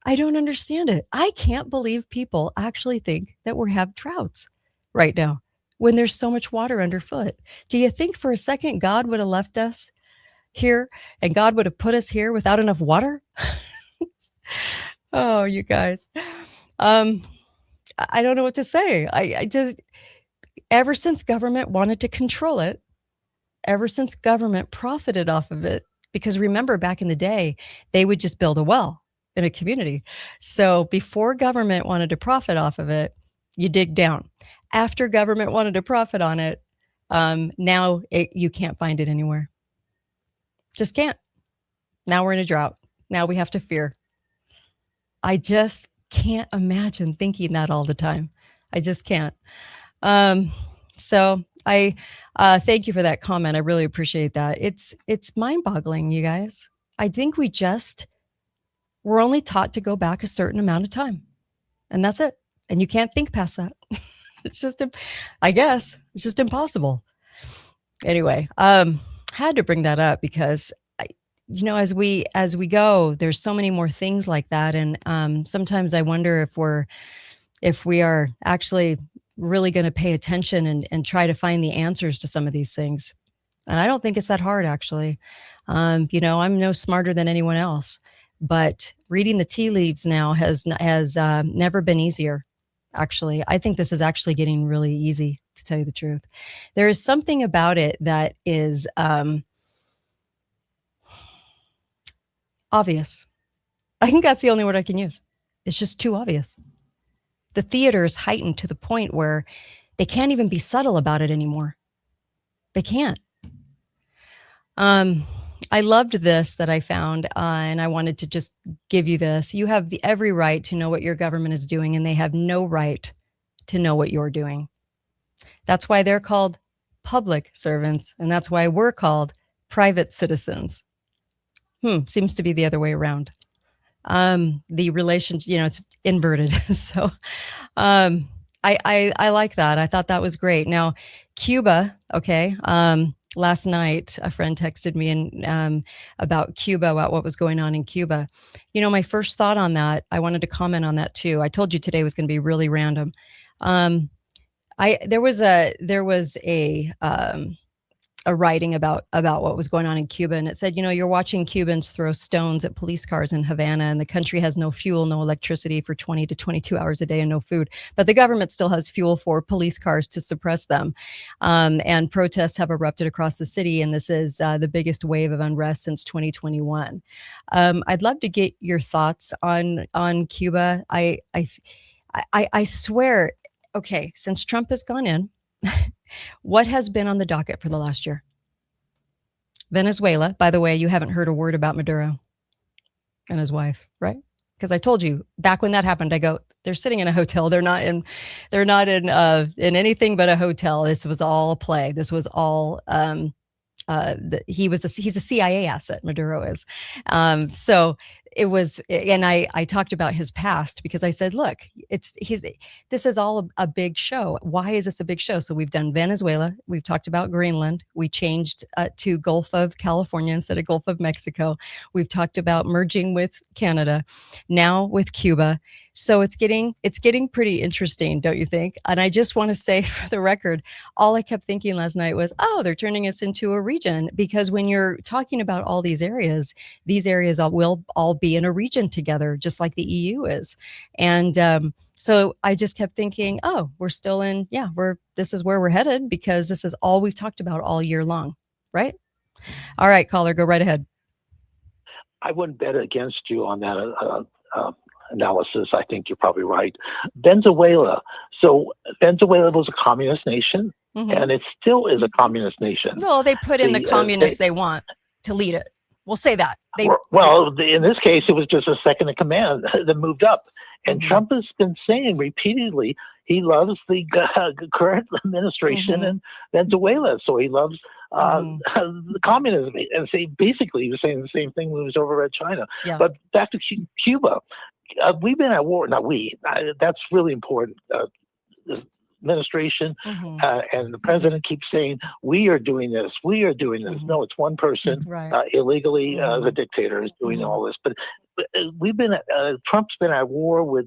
I don't understand it. I can't believe people actually think that we have droughts right now when there's so much water underfoot. Do you think for a second God would have left us here and God would have put us here without enough water? Oh, you guys. I don't know what to say. I just, ever since government wanted to control it, ever since government profited off of it, because remember back in the day, they would just build a well in a community. So before government wanted to profit off of it, you dig down. After government wanted to profit on it, now you can't find it anywhere. Just can't. Now we're in a drought. Now we have to fear. I just can't imagine thinking that all the time. I just can't. So I thank you for that comment. I really appreciate that. It's mind-boggling, you guys. I think we're only taught to go back a certain amount of time, and that's it. And you can't think past that. It's just, I guess, it's just impossible. Anyway, had to bring that up because, as we go, there's so many more things like that, and sometimes I wonder if we are actually really going to pay attention and try to find the answers to some of these things. And I don't think it's that hard, actually. I'm no smarter than anyone else, but reading the tea leaves now has never been easier. Actually, I think this is actually getting really easy, to tell you the truth. There is something about it that is obvious. I think that's the only word I can use. It's just too obvious. The theater is heightened to the point where they can't even be subtle about it anymore. They can't. I loved this that I found, and I wanted to just give you this. You have every right to know what your government is doing, and they have no right to know what you're doing. That's why they're called public servants, and that's why we're called private citizens. Seems to be the other way around. The relation, it's inverted. So I like that. I thought that was great. Now, Cuba, okay. last night, a friend texted me about Cuba, about what was going on in Cuba. My first thought on that, I wanted to comment on that too. I told you today was going to be really random. There was a writing about what was going on in Cuba, and it said, you're watching Cubans throw stones at police cars in Havana, and the country has no fuel, no electricity for 20 to 22 hours a day, and no food. But the government still has fuel for police cars to suppress them. And protests have erupted across the city, and this is the biggest wave of unrest since 2021. I'd love to get your thoughts on Cuba. I swear, okay, since Trump has gone in, what has been on the docket for the last year? Venezuela. By the way, you haven't heard a word about Maduro and his wife, right? Because I told you back when that happened, I go, they're sitting in a hotel. They're not in anything but a hotel. This was all a play. This was all he's a CIA asset. Maduro is. So it was, and I talked about his past because I said, look, this is all a big show. Why is this a big show? So we've done Venezuela. We've talked about Greenland. We changed to Gulf of California instead of Gulf of Mexico. We've talked about merging with Canada, now with Cuba. So it's getting pretty interesting, don't you think? And I just want to say for the record, all I kept thinking last night was, oh, they're turning us into a region, because when you're talking about all these areas will all be in a region together, just like the EU is. And so I just kept thinking, oh, we're still in, this is where we're headed, because this is all we've talked about all year long, right? All right, caller, go right ahead. I wouldn't bet against you on that analysis. I think you're probably right. Venezuela. So Venezuela was a communist nation, and it still is a communist nation. Well, they put in the communists they want to lead it. We'll say that. In this case, it was just a second in command that moved up. And Trump has been saying repeatedly he loves the current administration in Venezuela. So he loves the communism. And basically, he was saying the same thing when he was over at China. Yeah. But back to Cuba. We've been at war. Not we. That's really important. This administration and the president keeps saying, we are doing this. We are doing this. No, it's one person illegally. The dictator is doing all this. But we've been Trump's been at war with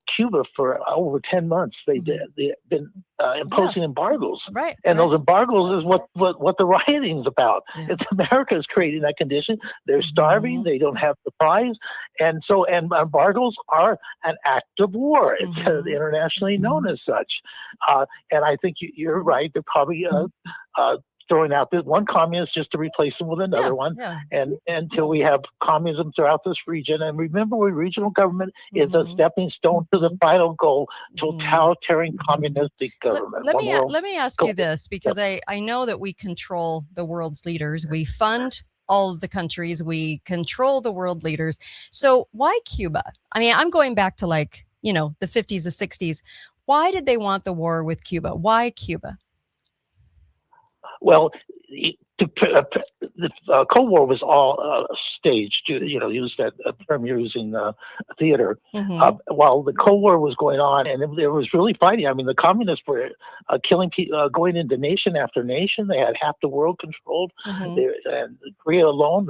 Cuba for over 10 months. They've been imposing embargoes, and those embargoes is what the rioting is about. It's America is creating that condition. They're starving. They don't have supplies, and embargoes are an act of war. It's internationally known as such. And I think you're right. They're probably throwing out this one communist just to replace them with another one, and until we have communism throughout this region. And remember, regional government is a stepping stone to the final goal: totalitarian communistic government. Let me ask you this, because I know that we control the world's leaders. We fund all of the countries. We control the world leaders. So why Cuba? I mean, I'm going back to the 50s, the 60s. Why did they want the war with Cuba? Why Cuba? Well, the Cold War was all staged. Used that term using theater. While the Cold War was going on, and there was really fighting. I mean, the communists were killing people, going into nation after nation. They had half the world controlled. And Korea alone,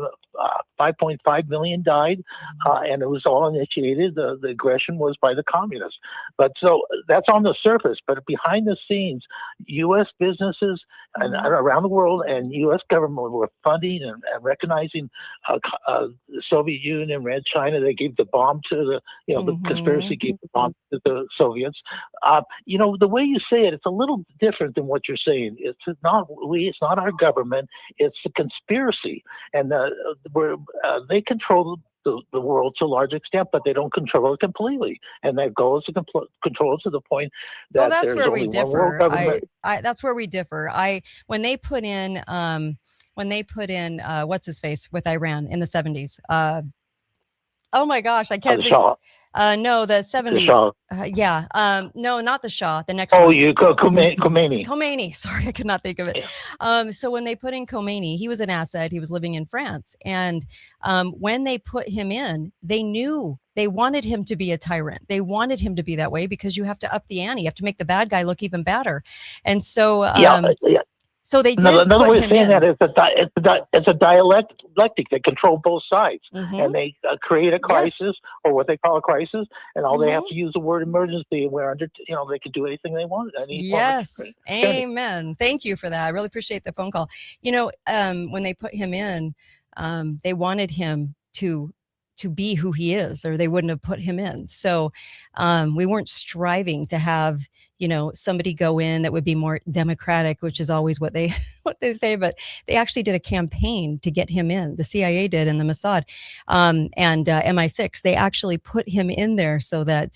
5.5 million died, and it was all initiated. The aggression was by the communists. But so that's on the surface. But behind the scenes, U.S. businesses and around the world and U.S. government were funding and recognizing the Soviet Union and Red China. They gave the bomb to the conspiracy gave the bomb to the Soviets. The way you say it, it's a little different than what you're saying. It's not our government. It's the conspiracy, and they control the world to a large extent, but they don't control it completely. And their goal is to control to the point that that's there's where only we differ. one world government. That's where we differ. When they put in what's his face with Iran in the 70s. Oh my gosh, I can't. No, the 70s. No, not the Shah. The next one. Khomeini. Khomeini. Sorry, I could not think of it. So when they put in Khomeini, he was an asset. He was living in France. And when they put him in, they knew they wanted him to be a tyrant. They wanted him to be that way because you have to up the ante. You have to make the bad guy look even badder. And so, So they did Another put way of him saying in. that is it's a dialectic. They control both sides, Mhm. and they create a Yes. crisis or what they call a crisis, and all they have Mhm. to use the word emergency. Where they can do anything they want, any form of Yes. tyranny. Amen. Thank you for that. I really appreciate the phone call. When they put him in, they wanted him to be who he is, or they wouldn't have put him in. So we weren't striving to have somebody go in that would be more democratic, which is always what they what they say. But they actually did a campaign to get him in. The CIA did, and the Mossad, and MI6. They actually put him in there so that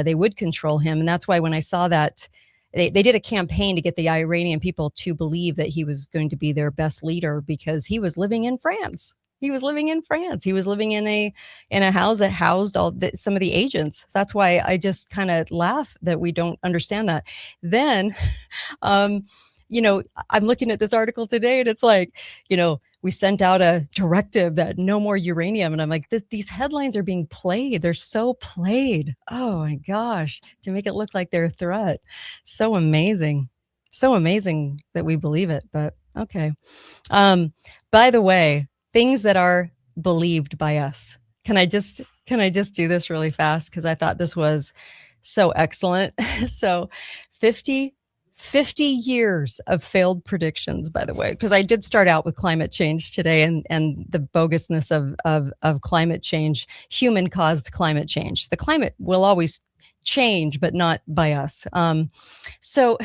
they would control him. And that's why when I saw that, they did a campaign to get the Iranian people to believe that he was going to be their best leader, because he was living in France. He was living in France. He was living in a house that housed some of the agents. That's why I just kind of laugh that we don't understand that. Then, um, I'm looking at this article today, and it's like, we sent out a directive that no more uranium. And I'm like, these headlines are being played. They're so played. Oh my gosh, to make it look like they're a threat. So amazing. So amazing that we believe it. But okay. By the way, things that are believed by us. Can I just do this really fast? Because I thought this was so excellent. So 50 years of failed predictions, by the way, because I did start out with climate change today, and the bogusness of climate change, human caused climate change. The climate will always change, but not by us. So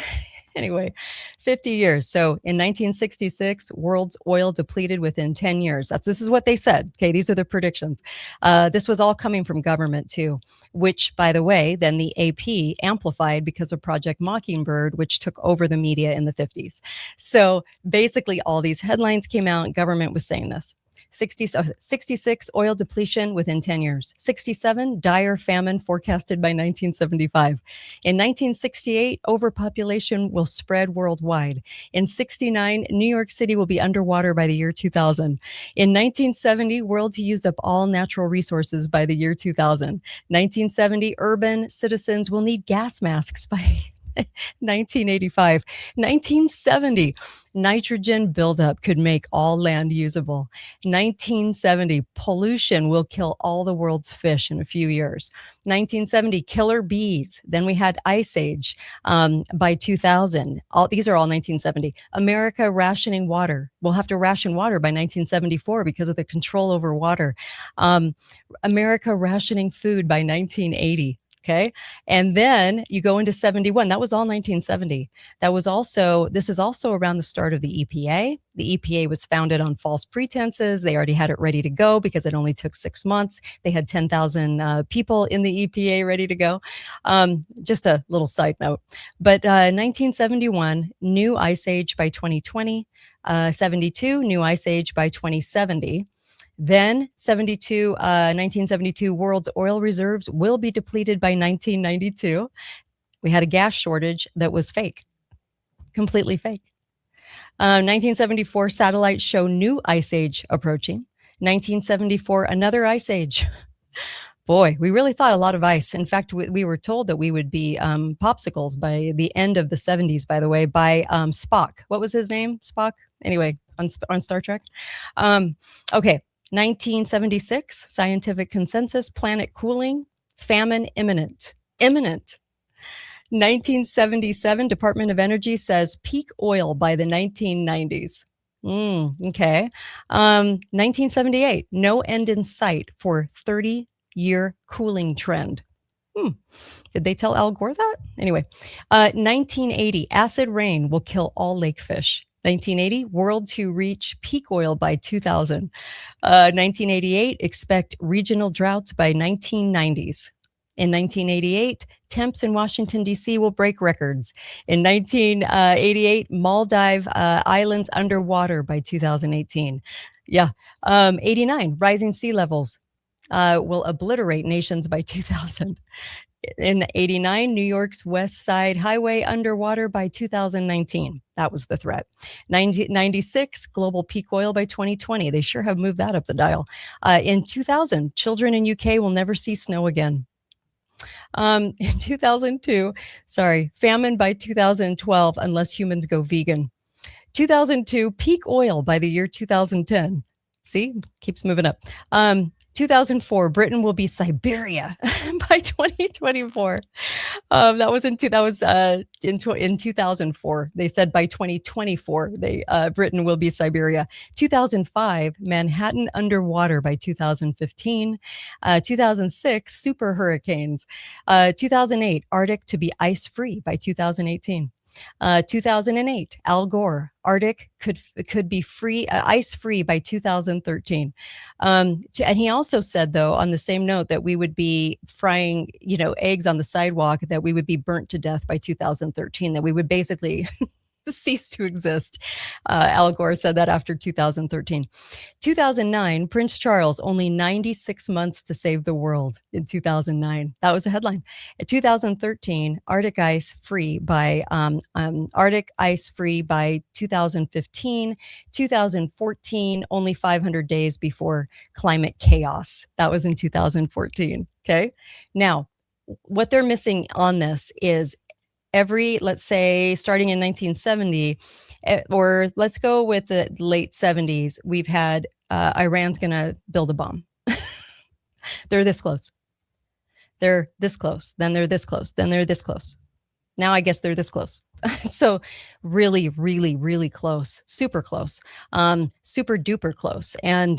anyway, 50 years. So in 1966, world's oil depleted within 10 years. This is what they said. Okay, these are the predictions. This was all coming from government too, which, by the way, then the AP amplified because of Project Mockingbird, which took over the media in the 50s. So basically, all these headlines came out. Government was saying this. 66, oil depletion within 10 years. 67, dire famine forecasted by 1975. In 1968, overpopulation will spread worldwide. In 69, New York City will be underwater by the year 2000. In 1970, world to use up all natural resources by the year 2000. 1970, urban citizens will need gas masks by 1985. 1970, nitrogen buildup could make all land usable. 1970, pollution will kill all the world's fish in a few years. 1970, killer bees. Then we had ice age by 2000. These are all 1970. America rationing water. We'll have to ration water by 1974 because of the control over water. America rationing food by 1980. Okay. And then you go into 71. That was all 1970. This is also around the start of the EPA. The EPA was founded on false pretenses. They already had it ready to go because it only took 6 months. They had 10,000 people in the EPA ready to go. Just a little side note. But 1971, new ice age by 2020. 72, new ice age by 2070. Then 1972, world's oil reserves will be depleted by 1992. We had a gas shortage that was fake, completely fake. 1974, satellites show new ice age approaching. 1974, another ice age. Boy, we really thought a lot of ice. In fact, we were told that we would be popsicles by the end of the 70s, by the way, by Spock. What was his name? Spock? Anyway, on Star Trek. Okay. 1976, scientific consensus, planet cooling, famine imminent. 1977, Department of Energy says peak oil by the 1990s. Okay. 1978, no end in sight for 30-year cooling trend. Did they tell Al Gore that? Anyway, 1980, acid rain will kill all lake fish. 1980, world to reach peak oil by 2000. 1988, expect regional droughts by 1990s. In 1988, temps in Washington, D.C. will break records. In 1988, Maldive islands underwater by 2018. Yeah. 89, rising sea levels will obliterate nations by 2000. In 89, New York's West Side Highway underwater by 2019. That was the threat. 96, global peak oil by 2020. They sure have moved that up the dial. In 2000, children in UK will never see snow again. In 2002, famine by 2012 unless humans go vegan. 2002, peak oil by the year 2010. See, keeps moving up. 2004, Britain will be Siberia by 2024. That was in 2004. They said by 2024, Britain will be Siberia. 2005, Manhattan underwater by 2015. 2006, super hurricanes. 2008, Arctic to be ice free by 2018. 2008, Al Gore, Arctic could be free, ice free by 2013. And he also said, though, on the same note, that we would be frying, eggs on the sidewalk, that we would be burnt to death by 2013, that we would basically cease to exist. Al Gore said that after 2013. 2009, Prince Charles, only 96 months to save the world in 2009. That was the headline. 2013, Arctic ice free by 2015. 2014, only 500 days before climate chaos. That was in 2014. Okay. Now, what they're missing on this is let's say, starting in 1970, or let's go with the late 70s, we've had Iran's going to build a bomb. They're this close. They're this close. Then they're this close. Then they're this close. Now I guess they're this close. So really, really, really close. Super close. Super duper close. And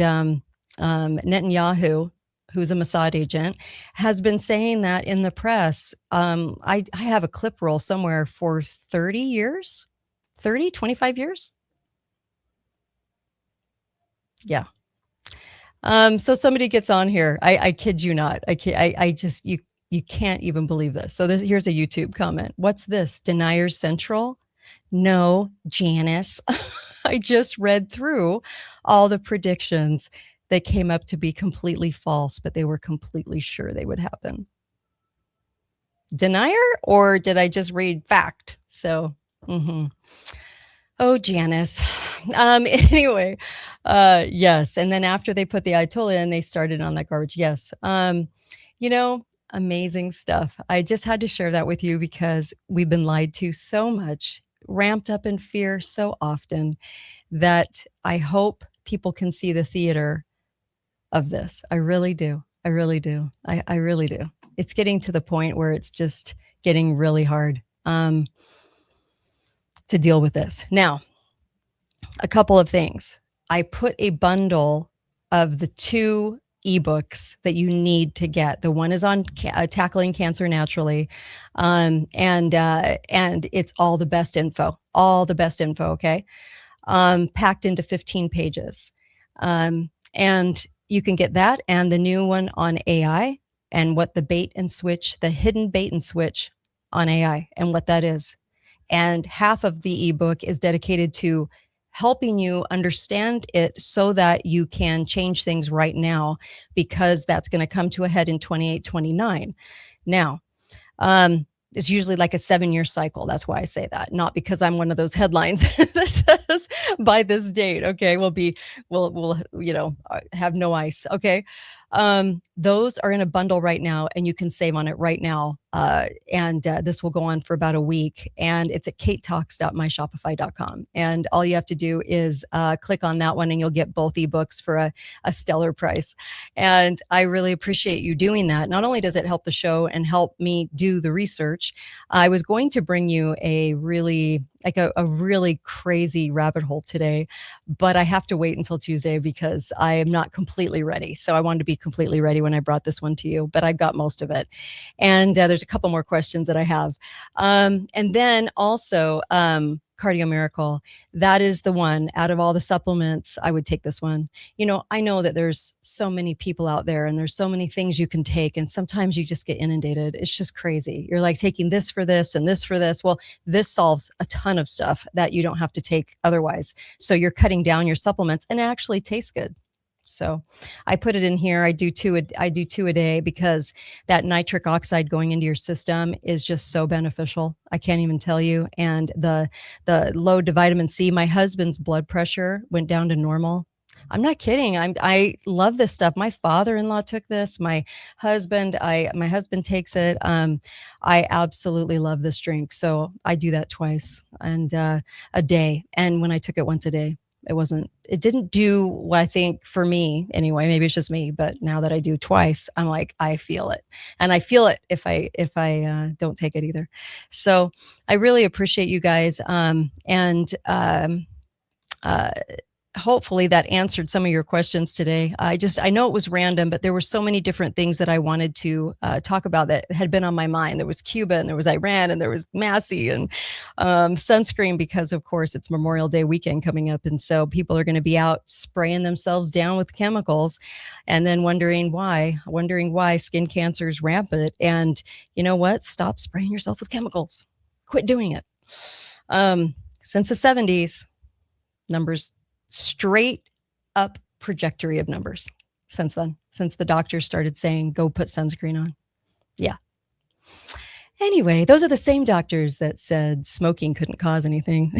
Netanyahu, who's a Mossad agent, has been saying that in the press. I have a clip roll somewhere for 30 years, 25 years. Yeah. So somebody gets on here. I kid you not. You can't even believe this. So here's a YouTube comment. What's this? Deniers Central? No, Janice. I just read through all the predictions. They came up to be completely false, but they were completely sure they would happen. Denier, or did I just read fact? So, Oh, Janice. Anyway, yes. And then after they put the Ayatollah in, they started on that garbage. Yes. Amazing stuff. I just had to share that with you because we've been lied to so much, ramped up in fear so often, that I hope people can see the theater of this. I really do. I really do. I really do. It's getting to the point where it's just getting really hard to deal with this. Now, a couple of things. I put a bundle of the 2 ebooks that you need to get. The one is on tackling cancer naturally, and it's all the best info. Okay, packed into 15 pages, and you can get that and the new one on AI and what the hidden bait and switch on AI and what that is. And half of the ebook is dedicated to helping you understand it so that you can change things right now, because that's going to come to a head in 28, 29. Now, it's usually like a 7-year cycle. That's why I say that, not because I'm one of those headlines that says by this date, okay, we'll have no ice. Okay. Those are in a bundle right now, and you can save on it right now. And this will go on for about a week, and it's at katetalks.myshopify.com. And all you have to do is click on that one, and you'll get both ebooks for a stellar price. And I really appreciate you doing that. Not only does it help the show and help me do the research, I was going to bring you a really crazy rabbit hole today, but I have to wait until Tuesday because I am not completely ready. So I wanted to be completely ready when I brought this one to you, but I've got most of it. And there's a couple more questions that I have. And then also, Cardio Miracle, that is the one out of all the supplements. I would take this one. I know that there's so many people out there and there's so many things you can take, and sometimes you just get inundated. It's just crazy. You're like taking this for this and this for this. Well, this solves a ton of stuff that you don't have to take otherwise. So you're cutting down your supplements and it actually tastes good. So I put it in here. I do two a day because that nitric oxide going into your system is just so beneficial. I can't even tell you. And the low to vitamin C, my husband's blood pressure went down to normal. I'm not kidding. I love this stuff. My father-in-law took this. My husband takes it. I absolutely love this drink. So I do that twice and a day. And when I took it once a day, it didn't do what I think for me anyway. Maybe it's just me, but now that I do twice, I'm like, I feel it, and I feel it if I don't take it either. So I really appreciate you guys, hopefully that answered some of your questions today. I know it was random, but there were so many different things that I wanted to talk about that had been on my mind. There was Cuba, and there was Iran, and there was Massey, and sunscreen, because of course it's Memorial Day weekend coming up. And so people are going to be out spraying themselves down with chemicals and then wondering why skin cancer is rampant. And you know what? Stop spraying yourself with chemicals. Quit doing it. Since the 70s, numbers straight up trajectory of numbers since then, since the doctors started saying, go put sunscreen on. Yeah. Anyway, those are the same doctors that said smoking couldn't cause anything.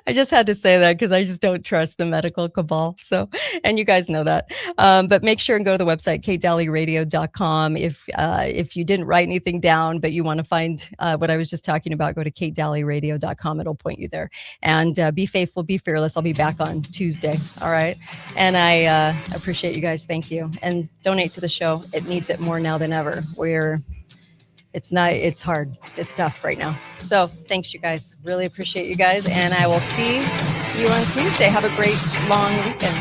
I just had to say that because I just don't trust the medical cabal. So, and you guys know that. But make sure and go to the website, katedalleyradio.com. If you didn't write anything down, but you want to find what I was just talking about, go to katedalleyradio.com. It'll point you there. And be faithful, be fearless. I'll be back on Tuesday. All right. And I appreciate you guys. Thank you. And donate to the show. It needs it more now than ever. It's hard. It's tough right now. So thanks, you guys. Really appreciate you guys. And I will see you on Tuesday. Have a great long weekend.